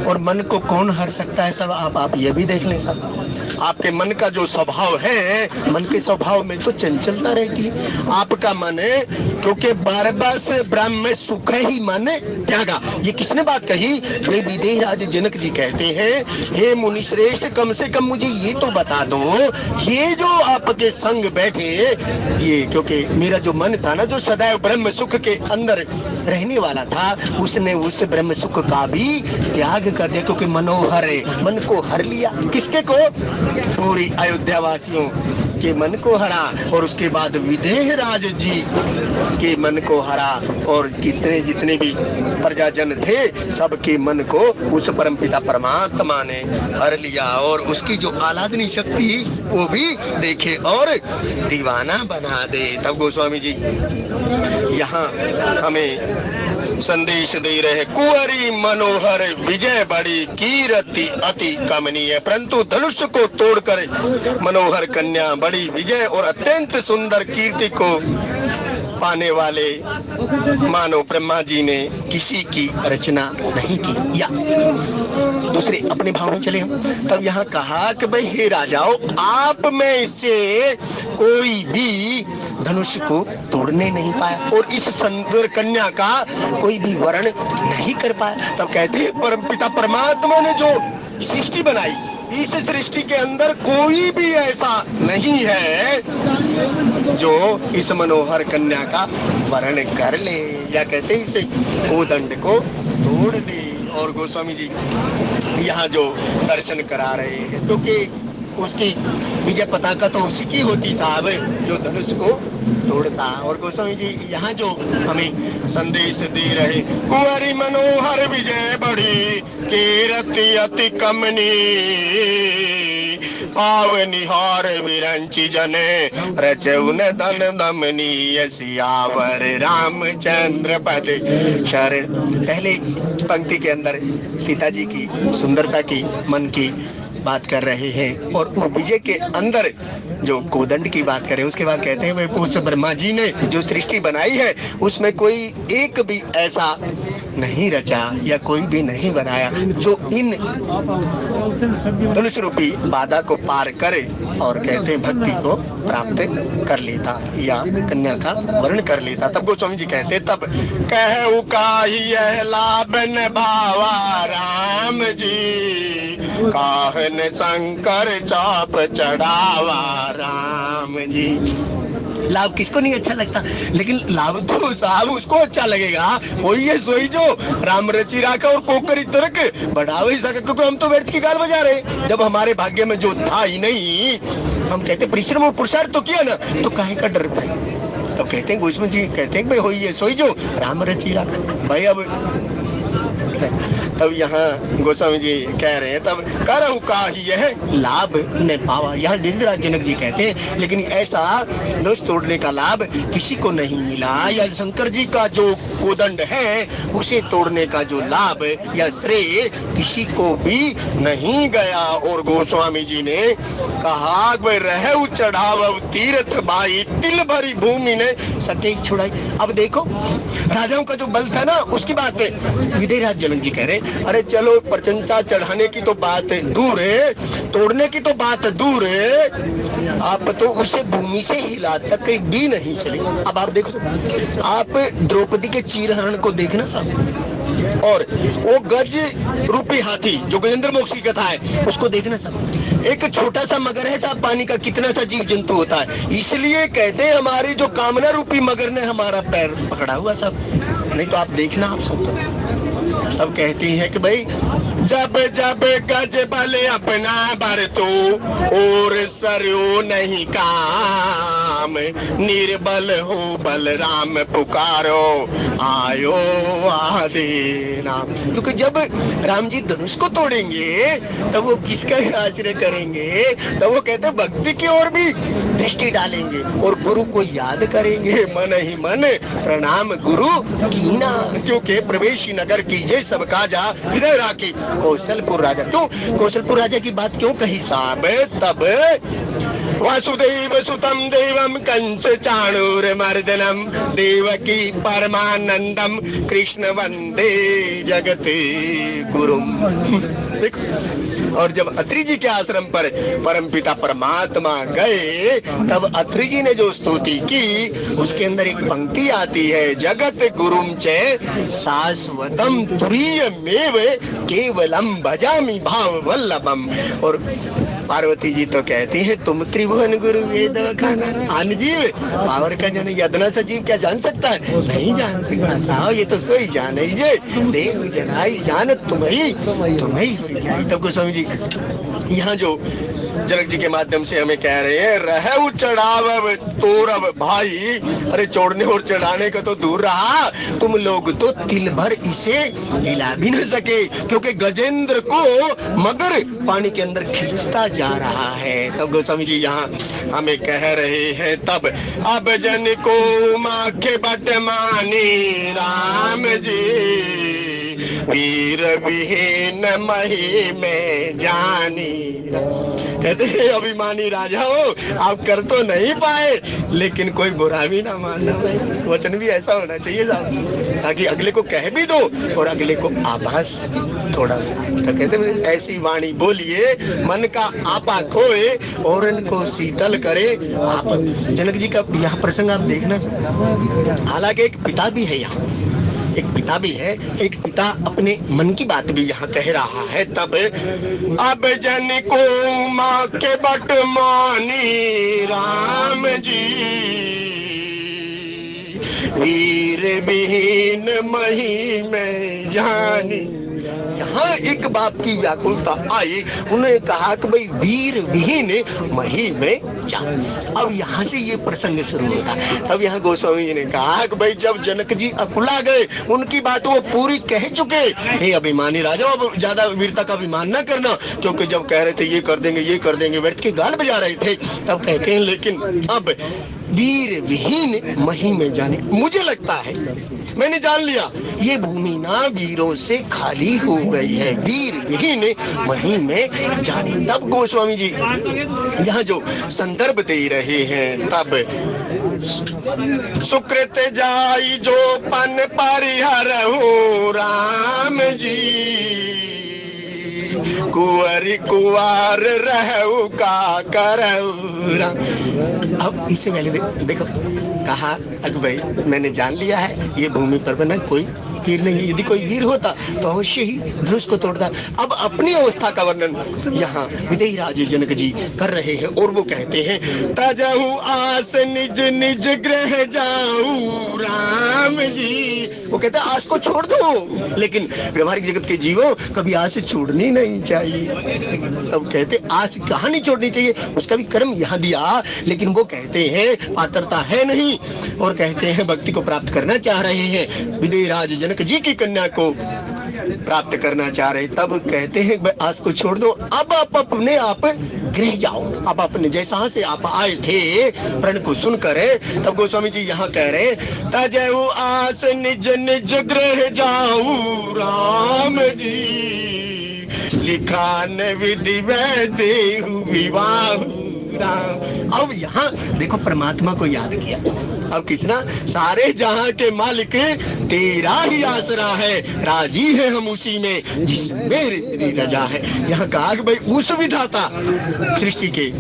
और मन को कौन हर सकता है सब आप ये भी देख लें सब। आपके मन का जो स्वभाव है, मन के स्वभाव में तो चंचलता रहती है। आपका मन है क्योंकि बार से ब्रह्म सुख ही मन त्यागा। ये किसने बात कही? ये विदेहराज जनक जी कहते हैं हे मुनि श्रेष्ठ कम से कम मुझे ये तो बता दो, ये जो आपके संग बैठे ये, क्योंकि मेरा जो मन था ना जो सदैव ब्रह्म सुख के अंदर रहने वाला था, उसने उस ब्रह्म सुख का भी त्याग कर दिया। क्योंकि मनोहर है, मन को हर लिया। किसके को? पूरी अयोध्या वासियों के मन को हरा और उसके बाद विदेहराज जी के मन को हरा और कितने जितने भी प्रजाजन थे सबके मन को उस परमपिता परमात्मा ने हर लिया और उसकी जो आह्लादनी शक्ति वो भी देखे और दीवाना बना दे। तब गोस्वामी जी यहाँ हमें संदेश दे रहे कुंवरी मनोहर विजय बड़ी कीरति अति कमनीय। परंतु धनुष को तोड़कर मनोहर कन्या बड़ी विजय और अत्यंत सुंदर कीर्ति को पाने वाले मानो ब्रह्मा जी ने किसी की रचना नहीं की। या दूसरे अपने भाव में चले हम। तब यहाँ कहा कि भाई हे राजाओं, आप में से कोई भी धनुष को तोड़ने नहीं पाया और इस सुंदर कन्या का कोई भी वर्ण नहीं कर पाया। तब कहते हैं परमपिता परमात्मा ने जो सृष्टि बनाई, इस सृष्टि के अंदर कोई भी ऐसा नहीं है जो इस मनोहर कन्या का वर्ण कर ले या कहते इसे कोदंड को तोड़ दे। और गोस्वामी जी यहाँ जो दर्शन करा रहे हैं क्योंकि उसकी विजय पताका तो उसी की होती साहब जो धनुष को तोड़ता। और गोस्वामी जी यहाँ जो हमें संदेश दे रहे कुंवरी मनोहर विजय बड़ी कीरति अति कमनी पावनिहार विरंची जने रचउन धन दमनीय सियावर रामचंद्र पद शरण। पहले पंक्ति के अंदर सीता जी की सुंदरता की मन की बात कर रहे हैं और वो विजय के अंदर जो कोदंड की बात करें उसके बाद कहते हैं वे उस ब्रह्मा जी ने जो सृष्टि बनाई है उसमें कोई एक भी ऐसा नहीं रचा या कोई भी नहीं बनाया जो इन धनुष रूपी बाधा को पार करे और कहते हैं भक्ति को प्राप्त कर लेता या कन्या का वर्ण कर लेता। तब गोस्वामी जी कहते तब कहु काहि यह लाभ न भावा राम जी काहन शंकर चाप चढ़ावा राम जी। लाभ किसको नहीं अच्छा लगता, लेकिन लाभ तो साहब उसको अच्छा लगेगा वही है सोई जो राम रची राखा और कोकर तरक बढ़ा ही सके, क्योंकि हम तो व्यर्थ की गाल बजा रहे। जब हमारे भाग्य में जो था ही नहीं, हम कहते परिश्रम और पुरुषार्थ तो किया ना, तो काहे का डर भाई। तो कहते हैं गोस्वामी जी कहते हैं भाई होई है सोई जो राम रची राखा भाई। अब तब यहाँ गोस्वामी जी कह रहे हैं तब करहु काहि यह लाभ ने पावा। यहाँ गिरिराज जनक जी कहते हैं लेकिन ऐसा दोष तोड़ने का लाभ किसी को नहीं मिला, या शंकर जी का जो कोदंड है उसे तोड़ने का जो लाभ या श्रेय किसी को भी नहीं गया। और गोस्वामी जी ने कहा वह रहु चढ़ाव तीर्थ भाई तिल भरी भूमि ने सके छुड़ाई। अब देखो राजाओं का जो बल था ना उसकी बात है। विदेराज जनक जी कह रहे अरे चलो प्रशंसा चढ़ाने की तो बात दूर है, तोड़ने की तो बात दूर है, आप तो उसे भूमि से हिला तक भी नहीं चले। अब आप देखो, आप द्रौपदी के चीरहरण को देखना साहब, और वो गज रूपी हाथी जो गजेंद्र मोक्ष की कथा है उसको देखना साहब। एक छोटा सा मगर है साहब, पानी का कितना सा जीव जंतु होता है, इसलिए कहते हैं हमारी जो कामना रूपी मगर ने हमारा पैर पकड़ा हुआ साहब, नहीं तो आप देखना आप सब। अब कहती है कि भाई जब जब गज बल अपना बरतो और सरयो नहीं काम, निर्बल हो बलराम पुकारो आयो आदि नाम। क्योंकि जब राम जी धनुष को तोड़ेंगे तब वो किसका आश्रय करेंगे, तब वो कहते भक्ति की ओर भी दृष्टि डालेंगे और गुरु को याद करेंगे, मन ही मन प्रणाम गुरु कीना। क्योंकि प्रवेशी नगर कीजिए सब काजा हृदय राखी कौशलपुर राजा। क्यों कौशलपुर राजा की बात क्यों कही साहब, तब वासुदेव सुतम देवम कंस चाणूर मर्दनम देवकी परमानंदम कृष्ण वंदे जगते गुरुम। देखो, और जब अत्रि जी के आश्रम पर परम पिता परमात्मा गए तब अत्रि जी ने जो स्तुति की उसके अंदर एक पंक्ति आती है, जगत गुरुम चे शाश्वतम तुरीयमेव केवलम भजामि भाव वल्लभम। और पार्वती जी तो कहती है तुम त्रिभुवन गुरु वेद खाना। अन्य जीव पावर का जन यदना सजीव क्या जान सकता है, नहीं जान सकता साहब, ये तो सोई जान ही जे देव जनाई जान तुम्हें हो जाए। तब गोस्वामी जी यहाँ जो जनक जी के माध्यम से हमें कह रहे हैं रहु चढ़ाव तोरव भाई। अरे छोड़ने और चढ़ाने का तो दूर रहा, तुम लोग तो तिल भर इसे हिला भी न सके, क्योंकि गजेंद्र को मगर पानी के अंदर खींचता जा रहा है। तब गोस्वामी जी यहाँ हमें कह रहे हैं तब अब जन को माँ के बट मानी राम जी वीर विहीन मही में जानी। कहते हैं अभिमानी राजा हो, आप कर तो नहीं पाए लेकिन कोई बुरा भी ना मानना भाई। वचन भी ऐसा होना चाहिए साहब ताकि अगले को कह भी दो और अगले को आभास थोड़ा सा। तो कहते हैं ऐसी वाणी बोलिए मन का आपा खोए और इनको शीतल करे आप। जनक जी का यहाँ प्रसंग आप देखना, हालांकि एक पिता भी है यहाँ, एक पिता भी है, एक पिता अपने मन की बात भी यहाँ कह रहा है। तब अब जन को माँ के बट मानी राम जी वीर विहीन मही में जानी। यहाँ एक बाप की व्याकुलता आई, उन्होंने कहा कि भाई वीर विहीन मही में जान। अब यहाँ से ये प्रसंग शुरू होता है। तब यहाँ गोस्वामी जी ने कहा कि भाई जब जनक जी अकुला गए उनकी बात वो पूरी कह चुके, हे अभिमानी राजा अब ज्यादा वीरता का अभिमान न करना, क्योंकि जब कह रहे थे ये कर देंगे व्यर्थ के गाल बजा रहे थे। तब कहते हैं लेकिन अब वीर विहीन मही में जाने, मुझे लगता है मैंने जान लिया ये भूमि ना वीरों से खाली हो गई है, वीर विहीन मही में जाने। तब गोस्वामी जी यहाँ जो संदर्भ दे रहे हैं तब सुकृत जाई जो पन परिहर हो राम जी कुंवर कुंवर रहु का करऊ। अब इससे पहले देखो कहा अक भाई मैंने जान लिया है ये भूमि पर बना कोई वीर नहीं। यदि कोई वीर होता तो अवश्य ही धनुष को तोड़ता। अब अपनी अवस्था का वर्णन यहाँ विदेही राज जनक जी कर रहे हैं और वो कहते हैं, तजहु आस निज निज गृह जाऊं राम जी। वो कहते हैं आस को छोड़ दो, लेकिन व्यवहारिक जगत के जीवों कभी आस छोड़नी नहीं चाहिए। अब कहते आस कहाँ नहीं छोड़नी चाहिए, उसका भी कर्म यहाँ दिया, लेकिन वो कहते हैं पात्रता है नहीं और कहते हैं भक्ति को प्राप्त करना चाह रहे हैं, विदेही राज जनक जी की कन्या को प्राप्त करना चाह रहे। तब कहते हैं आस को छोड़ दो, अब आप अपने आप गृह जाओ। अब अपने जैसा से आप आए थे प्रण को सुनकर, तब गोस्वामी जी यहाँ कह रहे, तजहु आस निज निज गृह जाऊं राम जी, लिखा न विधि वैदेहु विवाह राम। अब यहाँ देखो परमात्मा को याद किया। अब किसना, सारे जहां के मालिक तेरा ही आसरा है, राजी है हम उसी में जिसमें तेरी रजा है। यहाँ कहा कि भाई उस विधाता, सृष्टि के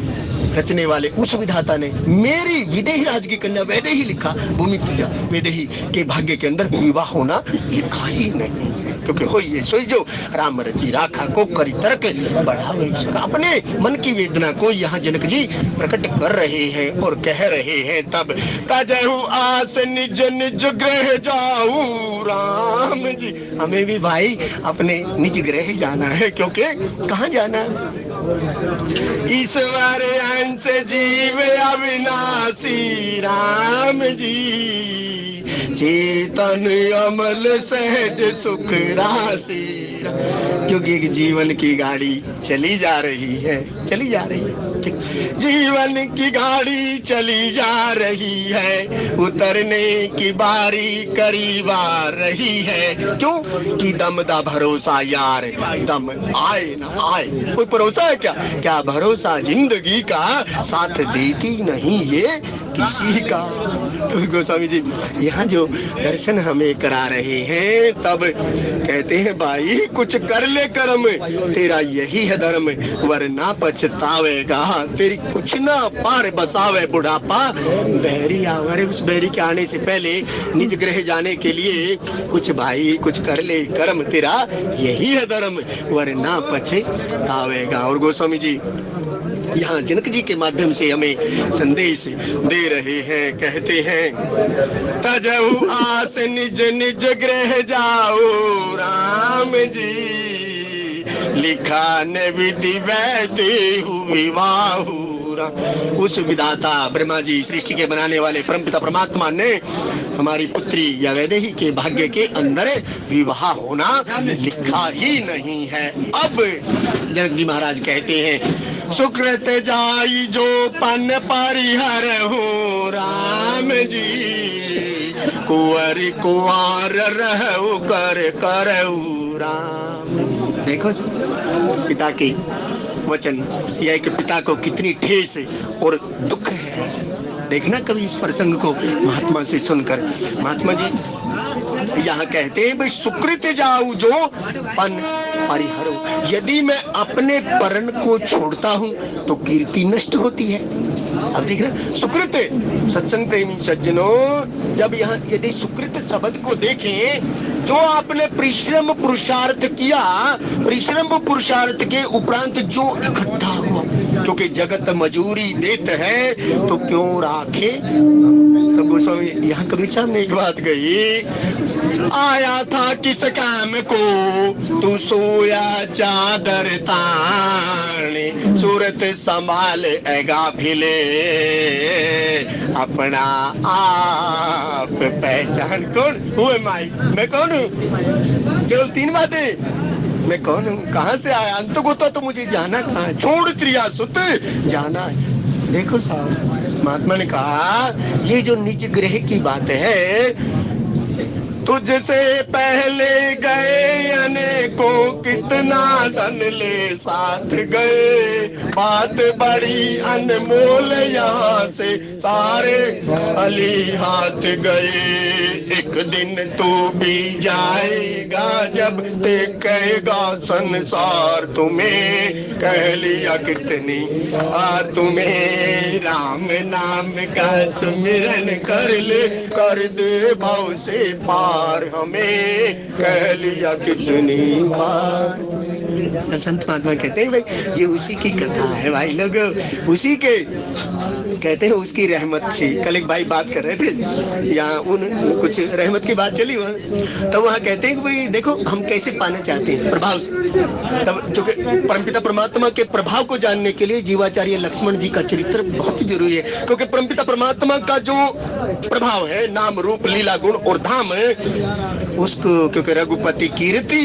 रचने वाले उस विधाता ने मेरी विदेही राज की कन्या वैदेही लिखा, भूमि पूजा वैदेही के भाग्य के अंदर विवाह होना लिखा ही नहीं, क्योंकि हो ये सोई जो राम रची राखा को करी तर्क बढ़ावे। अपने मन की वेदना को यहाँ जनक जी प्रकट कर रहे हैं और कह रहे हैं, तब तजहु आस निज निज गृह जाऊं राम जी। हमें भी भाई अपने निज गृह जाना है, क्योंकि कहाँ जाना है, ईश्वर अंश जीव अविनाशी राम जी, चेतन अमल सहज सुख राशि। क्योंकि एक जीवन की गाड़ी चली जा रही है, चली जा रही है, जीवन की गाड़ी चली जा रही है, उतरने की बारी करीब आ रही है। क्यों कि दम दा भरोसा यार, दम आए ना आए कोई भरोसा है क्या, क्या भरोसा जिंदगी का साथ देती नहीं ये किसी का। तो गोस्वामी जी यहाँ जो दर्शन हमें करा रहे हैं, तब कहते हैं भाई कुछ कर ले कर्म, तेरा यही है धर्म, वरना पछतावेगा, तेरी कुछ ना पार बसावे बुढ़ापा बहरी आवर। उस बहरी के आने से पहले निज गृह जाने के लिए कुछ भाई कुछ कर ले कर्म, तेरा यही है धर्म, वरना पछतावेगा। और गोस्वामी जी यहाँ जनक जी के माध्यम से हमें संदेश दे रहे हैं, कहते हैं, तजहु आस निज निज गृह जाओ राम जी, लिखा न विधि वैदेहु विवाहु। उस विधाता ब्रह्मा जी सृष्टि के बनाने वाले परमपिता परमात्मा ने हमारी पुत्री या वैदेही के भाग्य के अंदर विवाह होना लिखा ही नहीं है। अब जनक जी महाराज कहते हैं, सुकृत जाई जो पन परिहर हो राम जी, कुंवर कुंवर रहु कर करऊ राम। देखो पिता के वचन, यह एक पिता को कितनी ठेस और दुख है। देखना कभी इस प्रसंग को महात्मा से सुनकर। महात्मा जी यहाँ कहते हैं, भाई सुकृत जाऊं जो पन परिहरो, यदि मैं अपने परण को छोड़ता हूँ तो कीर्ति नष्ट होती है। अब देख रहे सुकृत, सत्संग प्रेमी सज्जनों, जब यहाँ यदि सुकृत शब्द को देखें, जो आपने परिश्रम पुरुषार्थ किया, परिश्रम पुरुषार्थ के उपरांत जो इकट्ठा हुआ, क्योंकि जगत मजूरी देते है तो क्यों राखे। तो गोस्वामी यहाँ कबीर साहब ने एक बात कही, आया था किस काम को तू सोया चादर ताने, सूरत संभाल एगा फिले अपना आप पहचान। कौन हुए माई, मैं कौन हूँ, केवल 3 बातें, मैं कौन हूँ, कहाँ से आया, अंत को तो मुझे जाना कहाँ, छोड़ क्रिया सुत जाना है। देखो साहब महात्मा ने कहा, ये जो निज गृह की बात है, तुझसे पहले गए अनेकों कितना धन ले साथ गए, बात बड़ी अनमोल यहाँ से सारे अली हाथ गए, एक एक दिन तू भी जाएगा जब देखेगा संसार तुम्हें, कह लिया कितनी तुम्हें राम नाम का सुमिरन कर ले, कर दे भाव से पार हमें, कह लिया कितनी बार। संत महात्मा कहते हैं भाई ये उसी की कथा है भाई लोग, उसी के कहते हैं उसकी रहमत से। कल एक भाई बात कर रहे थे यहाँ, उन कुछ रहमत की बात चली वहाँ, तो वहाँ कहते हैं कि भाई देखो हम कैसे पाना चाहते हैं प्रभाव से, तब क्योंकि परमपिता परमात्मा के प्रभाव को जानने के लिए जीवाचार्य लक्ष्मण जी का चरित्र बहुत ही जरूरी है, क्योंकि परमपिता परमात्मा का जो प्रभाव है नाम रूप लीला गुण और धाम है उसको, क्योंकि रघुपति कीर्ति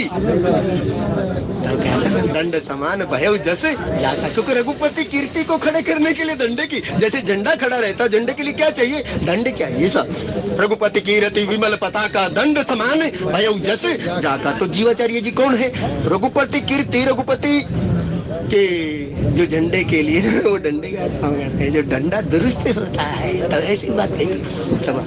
दंड समान भय जैसे जाता, क्योंकि रघुपति कीर्ति को खड़े करने के लिए दंडे की जैसे झंडा खड़ा रहता, झंडे के लिए क्या चाहिए, दंड चाहिए सब। रघुपति कीर्ति विमल पताका दंड समान भय जैसे जाका। तो जीवाचार्य जी कौन है, रघुपति कीर्ति, रघुपति के जो झंडे के लिए वो डंडे का काम करते हैं, जो डंडा दुरुस्त होता है, तो ऐसी बात है सब।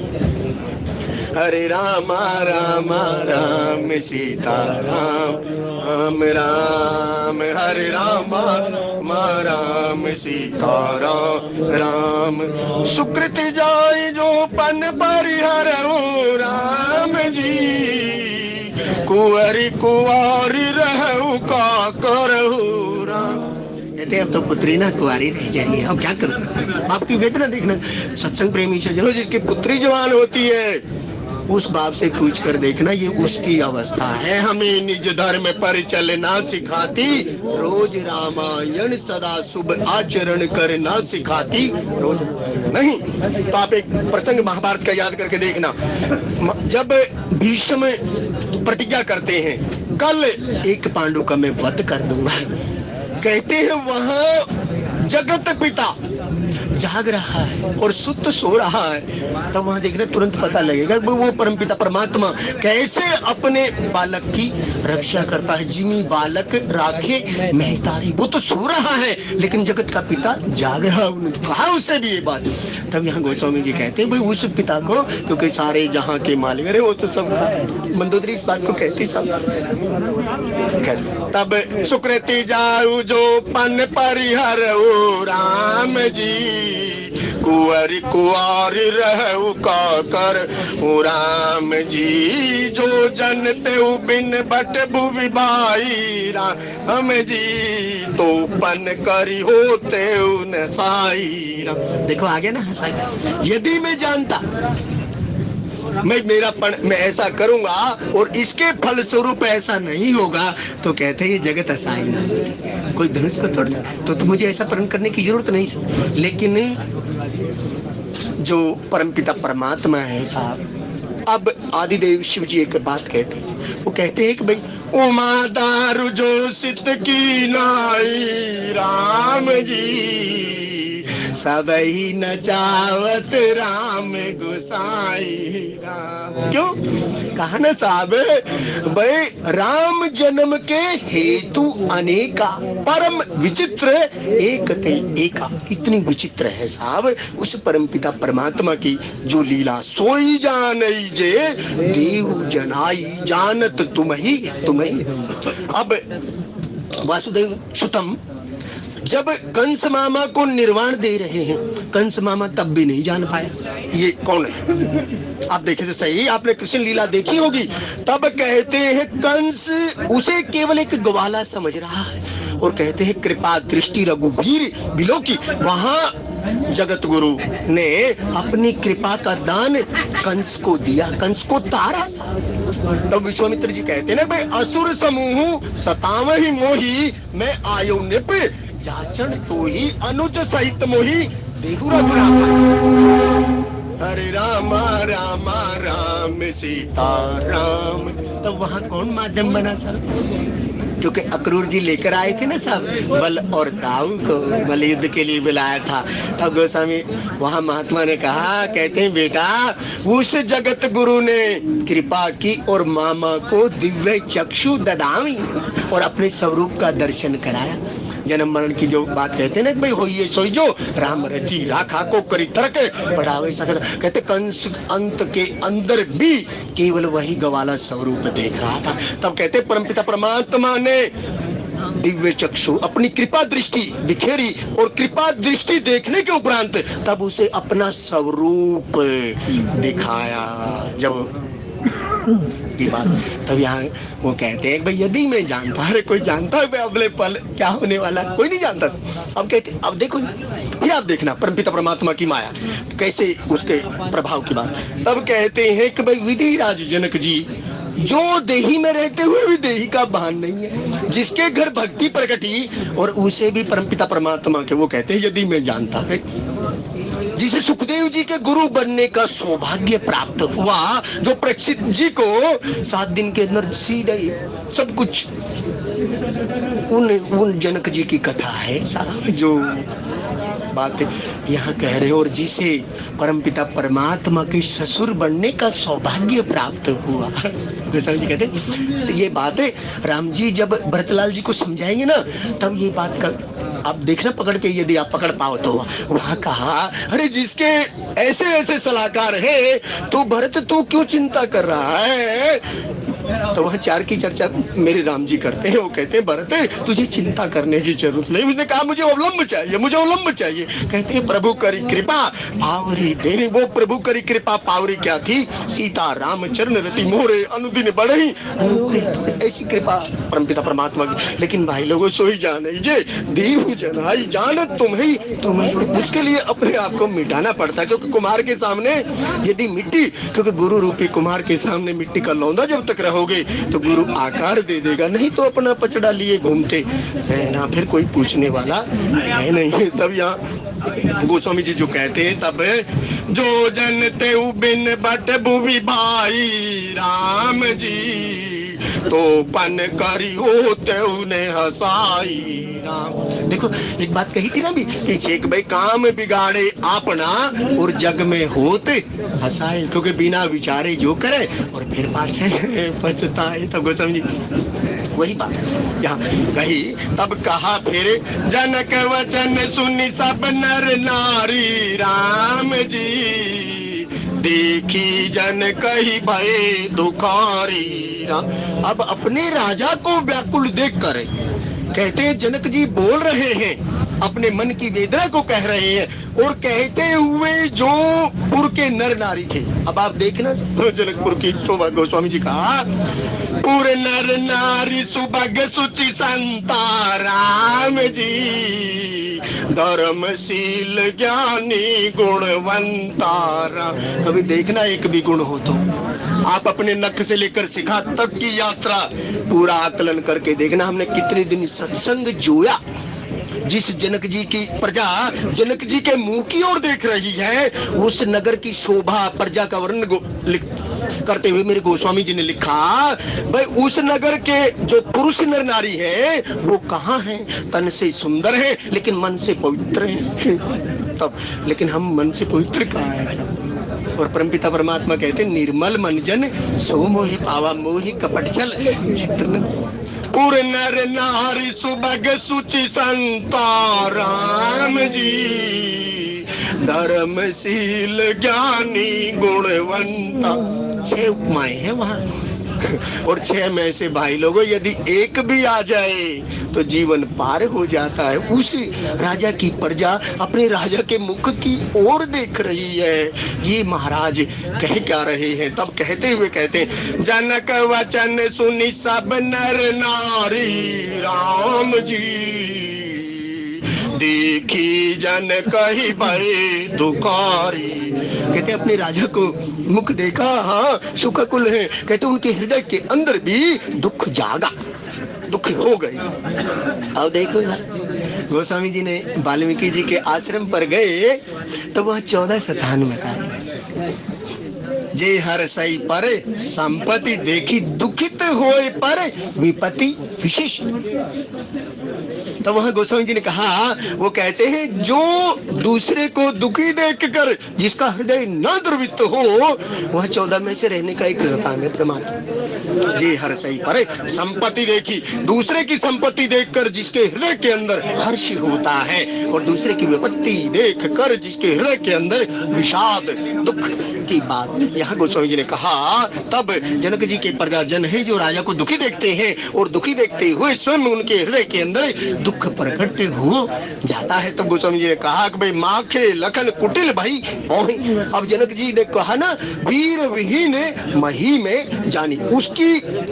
हरे रामा रामा राम सीता राम, राम राम हरे रामा राम सीता राम, राम सुकृत जाय जो पन परिहर राम जी, कुंवरी कुंवारी रहू का करहु राम। कहते अब तो पुत्री ना कुंवारी रह जाएगी, अब क्या करूं। बाप की वेदना देखना, सत्संग प्रेमी सज्जनों जिसकी पुत्री जवान होती है उस बाप से पूछ कर देखना, ये उसकी अवस्था है। हमें निज धर्म पर चलना सिखाती, रोज रामायण सदा शुभ आचरण करना सिखाती, रोज नहीं। तो आप एक प्रसंग महाभारत का याद करके देखना, जब भीष्म प्रतिज्ञा करते हैं कल एक पांडु का मैं वध कर दूंगा, कहते हैं वहां जगत पिता जाग रहा है और सुत सो रहा है, तब वहां देखना तुरंत पता लगेगा वो परमपिता परमात्मा कैसे अपने बालक की रक्षा करता है। जिमी बालक राखे महतारी, वो तो सो रहा है लेकिन जगत का पिता जाग रहा है, उन्होंने कहा उससे भी ये बात। तब यहाँ गोस्वामी जी कहते हैं भाई उस पिता को, क्योंकि सारे जहाँ के मालिक है वो तो सब, मंदोदरी इस बात को कहती सब। तब सुकृति जाऊ जो पन परिहर ओ राम जी, कुंवरी कुंवारी रहू का कर ओ राम जी, जो जनते बिन बट भुवि भाई राम जी, तो पन करी होते उन साई राम। देखो आगे ना हंसाई, यदि मैं जानता मैं ऐसा करूंगा और इसके फल स्वरूप ऐसा नहीं होगा, तो कहते हैं ये जगत असाई ना, कोई धनुष को तोड़ तो मुझे ऐसा प्रण करने की जरूरत नहीं। लेकिन जो परमपिता परमात्मा है साहब, अब आदिदेव शिव जी एक बात कहते हैं, वो कहते हैं कि भाई उमा दारू जो सित की नाई राम जी, सबही नचावत राम गोसाई राम। क्यों कहा ना साहब, भाई राम जन्म के हेतु अनेका, परम विचित्र एक थे एका। इतनी विचित्र है साहब उस परमपिता परमात्मा की जो लीला, सोई जानई जे देव जनाई, जानत तुम ही। अब वासुदेव सुतम जब कंस मामा को निर्वाण दे रहे हैं, कंस मामा तब भी नहीं जान पाया ये कौन है। आप देखें तो सही, आपने कृष्ण लीला देखी होगी। तब कहते हैं कंस उसे केवल एक ग्वाला समझ रहा है और कहते हैं कृपा दृष्टि रघुवीर बिलो की। वहां जगत गुरु ने अपनी कृपा का दान कंस को दिया, कंस को तारा सा। तब विश्वामित्र जी कहते हैं ना भाई, असुर समूह सतावहि मोही, मैं आयो निप याचन तो ही अनुज सहित मोही देहु रघुराम। हरे रामा रामा राम सीता राम। तब वहां कौन माध्यम बना सर, क्योंकि अक्रूर जी लेकर आए थे ना सब बल और दाऊ को, बल युद्ध के लिए बुलाया था। तब गोस्वामी वहां महात्मा ने कहा, कहते हैं बेटा उस जगत गुरु ने कृपा की और मामा को दिव्य चक्षु ददामी और अपने स्वरूप का दर्शन कराया। जन्म मरण की जो बात कहते हैं ना भाई हो ये सोई जो राम रची राखा को करी तर्क बढ़ावे सकत, कहते कंस अंत के अंदर भी केवल वही गवाला स्वरूप देख रहा था। तब कहते परमपिता परमात्मा ने दिव्य चक्षु अपनी कृपा दृष्टि बिखेरी और कृपा दृष्टि देखने के उपरांत तब उसे अपना स्वरूप दिखाया। जब की बात तब यहाँ वो कहते हैं भाई यदि मैं जानता, अरे कोई जानता है अगले पल क्या होने वाला, कोई नहीं जानता। अब कहते अब देखो फिर आप देखना परमपिता परमात्मा की माया कैसे उसके प्रभाव की बात। तब कहते हैं कि भाई विधि राज जनक जी जो देही में रहते हुए भी देही का भान नहीं है, जिसके घर भक्ति प्रकटी और उसे भी परमपिता परमात्मा के वो कहते हैं यदि मैं जानता है, जिसे सुखदेव जी के गुरु बनने का सौभाग्य प्राप्त हुआ, जो परीक्षित जी को 7 दिन के अंदर सीधे सब कुछ उन जनक जी की कथा है सारा जो बात यहाँ कह रहे हो, और जिसे परमपिता परमात्मा के ससुर बनने का सौभाग्य प्राप्त हुआ। गोस्वामी जी कहते तो ये बात है राम जी जब भरतलाल जी को समझाएंगे ना तब ये बात का आप देखना पकड़ के, यदि आप पकड़ पाओ तो। वहां कहा अरे जिसके ऐसे ऐसे सलाहकार है तो भरत तू क्यों चिंता कर रहा है। तो वह 4 की चर्चा मेरे राम जी करते हैं। वो कहते हैं भरत तुझे चिंता करने की जरूरत नहीं। उसने कहा मुझे अवलंब चाहिए, मुझे अवलंब चाहिए। कहते हैं प्रभु करी कृपा पावरी देने। वो प्रभु करी कृपा पावरी क्या थी? सीता राम चरण रति मोरे अनुदिन बढ़ई अनुग्रह, ऐसी कृपा परमपिता परमात्मा की। लेकिन भाई लोगों सोई जाने जे दीव जनाई जान तुम्हें उसके लिए अपने आप को मिटाना पड़ता है, क्योंकि कुम्हार के सामने यदि मिट्टी, क्योंकि गुरु रूपी कुम्हार के सामने मिट्टी का लौंदा जब तक रहोगे तो गुरु आकार दे देगा, नहीं तो अपना पचड़ा लिए घूमते रहना, फिर कोई पूछने वाला है नहीं। तब यहाँ गोस्वामी जी जो कहते हैं तब जो जनते बिन बट भुवि भाई राम जी तो पन करी होते उन्हें हसाई राम। देखो एक बात कही थी ना भी कि भाई काम बिगाड़े अपना और जग में होते हसाए, क्योंकि बिना विचारे जो करे और फिर पाछे पछताए। तब गोस्वामी जी वही बात यहाँ कही। तब कहा फिर जनक वचन सुनी सब नर नारी राम जी देखी जन कही भय दुखारी राम। अब अपने राजा को व्याकुल देख कर कहते हैं जनक जी बोल रहे हैं, अपने मन की वेदना को कह रहे हैं, और कहते हुए जो पुर के नर नारी थे। अब आप देखना जनकपुर की शोभा। गोस्वामी जी कहा पुर नर नारी सुभग सुचि संता राम जी धर्मशील ज्ञानी गुणवंता राम। कभी देखना एक भी गुण हो तो आप अपने नख से लेकर शिखा तक की यात्रा पूरा आकलन करके देखना। हमने कितने दिन सत्संग जोया। जिस जनक जी की प्रजा जनक जी के मुंह की ओर देख रही है, उस नगर की शोभा प्रजा का वर्णन करते हुए मेरे गोस्वामी जी ने लिखा भाई उस नगर के जो पुरुष नर नारी है वो कहाँ हैं? तन से सुंदर है लेकिन मन से पवित्र है। तब लेकिन हम मन से पवित्र कहाँ है? और परमपिता परमात्मा कहते निर्मल मन जन सो मोहि पावा मोहि कपट छल जितन पुर नर नारी सुभग सुचि संता राम जी धर्मशील ज्ञानी गुणवंता। 6 उपमाएं हैं वहां और 6 में से भाई लोगों यदि एक भी आ जाए तो जीवन पार हो जाता है। उस राजा की प्रजा अपने राजा के मुख की ओर देख रही है। ये महाराज कह क्या रहे हैं? तब कहते हुए कहते जनक वचन सुनी सब नर नारी राम जी देखी जन कही भय दुखारी। कहते अपने राजा को मुख देखा, हाँ सुखकुल है। कहते उनके हृदय के अंदर भी दुख जागा, दुख हो गई। अब देखो यार गोस्वामी जी ने वाल्मीकि जी के आश्रम पर गए तो वह 14 97 था। जे हर सही पर संपत्ति देखी दुखित होए पर विपत्ति विशेष। तो वहां गोस्वामी जी ने कहा, वो कहते हैं जो दूसरे को दुखी देखकर जिसका हृदय न द्रवित हो, वह 14 में से रहने का एक स्थान है परमात्मा। जी हर सही पर संपत्ति देखी, दूसरे की संपत्ति देखकर जिसके हृदय के अंदर हर्ष होता है, और दूसरे की विपत्ति देखकर जिसके हृदय के अंदर विषाद दुख की बात यहाँ गोस्वामी जी ने कहा। तब जनक जी के प्रजाजन है जो राजा को दुखी देखते हैं, और दुखी देखते हुए स्वयं उनके हृदय के अंदर दुख प्रकट हो जाता है। तब गोस्वामी जी ने कहा कि भाई माखे लखन कुटिल भाई मोहि। अब जनक जी ने कहा ना, वीर विहीन मही में जानी, उसकी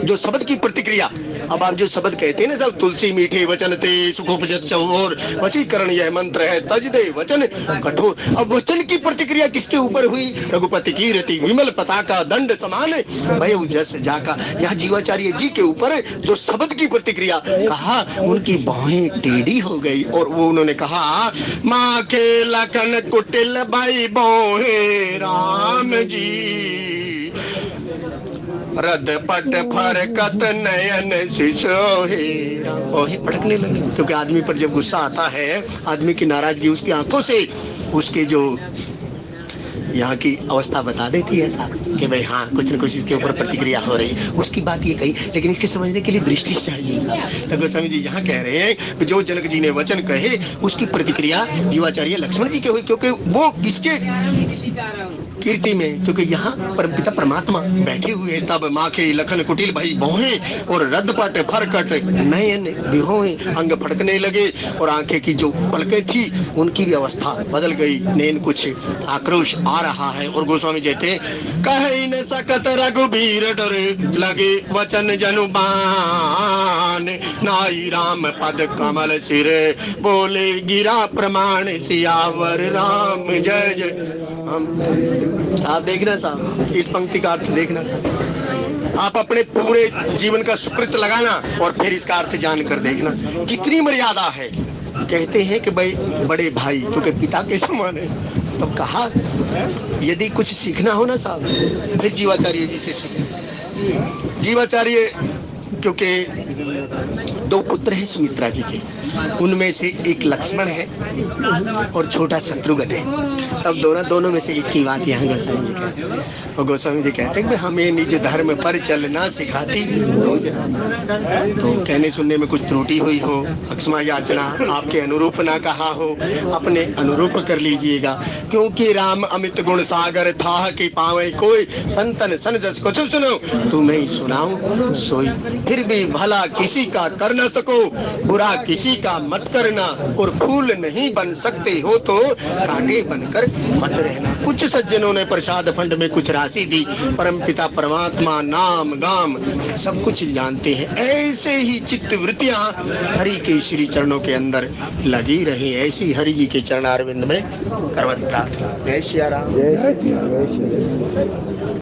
जो शब्द की प्रतिक्रिया। अब आप जो शब्द कहते हैं ना सब, तुलसी मीठे वचन ते सुखोपजत और वशीकरण यह मंत्र है, तज दे वचन कठोर। अब वचन की प्रतिक्रिया किसके ऊपर हुई? रघुपति की रति विमल पताका दंड समान भय जस जाका। यह जीवाचार्य जी के ऊपर जो शब्द की प्रतिक्रिया कहा, उनकी बाहें टेढ़ी हो गई, और वो उन्होंने कहा, माँ के लखन कुटिल भाई बोहे राम जी, रद पट फरकत नयन सिसोहे। ओहे पटकने लगे, क्योंकि आदमी पर जब गुस्सा आता है, आदमी की नाराजगी उसकी आंखों से उसके जो यहाँ की अवस्था बता देती है साहब कि भाई हाँ कुछ न कुछ इसके ऊपर प्रतिक्रिया हो रही है। उसकी बात ये कही, लेकिन इसके समझने के लिए दृष्टि चाहिए साहब। तो गोस्वामी जी यहाँ कह रहे हैं कि जो जनक जी ने वचन कहे उसकी प्रतिक्रिया युवाचार्य लक्ष्मण जी के हुई, क्योंकि वो किसके कीर्ति में, क्योंकि यहाँ परमपिता परमात्मा बैठे हुए। तब माँ के लखन कुटिल भाई बोहे और रदपट फरकट नयन बिहोए, अंग फड़कने लगे और आंखें की जो पलकें थी उनकी भी अवस्था बदल गई, नैन कुछ आक्रोश आ रहा है। और गोस्वामी कहते कहे न सकत रघुबीर डर लगे वचन जनुबान, नाई राम पद कमल सिर बोले गिरा प्रमाण सियावर राम जय जय। आप देखना साहब, इस पंक्ति का अर्थ देखना साहब, आप अपने पूरे जीवन का सुकृत लगाना और फिर इसका अर्थ जानकर देखना कितनी मर्यादा है। कहते हैं कि भाई बड़े भाई क्योंकि पिता के समान है, तो कहा यदि कुछ सीखना हो ना साहब फिर जीवाचार्य जी से सीखना। जीवाचार्य क्योंकि 2 पुत्र हैं सुमित्रा जी के, उनमें से एक लक्ष्मण है और छोटा शत्रुघ्न है। तब दोनों में से एक की बात यहाँ गोस्वामी जी कहते हैं, और गोस्वामी जी कहते हैं कि हमें निज धर्म पर चलना सिखाती रोज। तो कहने सुनने में कुछ त्रुटि हुई हो, अक्षमा याचना, आपके अनुरूप ना कहा हो, अपने अनुरूप कर लीजिएगा। क्योंकि राम अमित गुण सागर था कि पावे कोई, संतन सन जस कुछ सुनो तुम्हें सुनाऊं सोई। फिर भी भला किसी का कर न सको, बुरा किसी का मत करना, और फूल नहीं बन सकते हो तो कांटे बनकर मत रहना। कुछ सज्जनों ने प्रसाद फंड में कुछ राशि दी, परमपिता परमात्मा नाम गाम सब कुछ जानते हैं। ऐसे ही चित्त वृत्तियां हरि के श्री चरणों के अंदर लगी रही, ऐसी हरि जी के चरणारविंद में करवत प्रार्थना। जय सिया राम।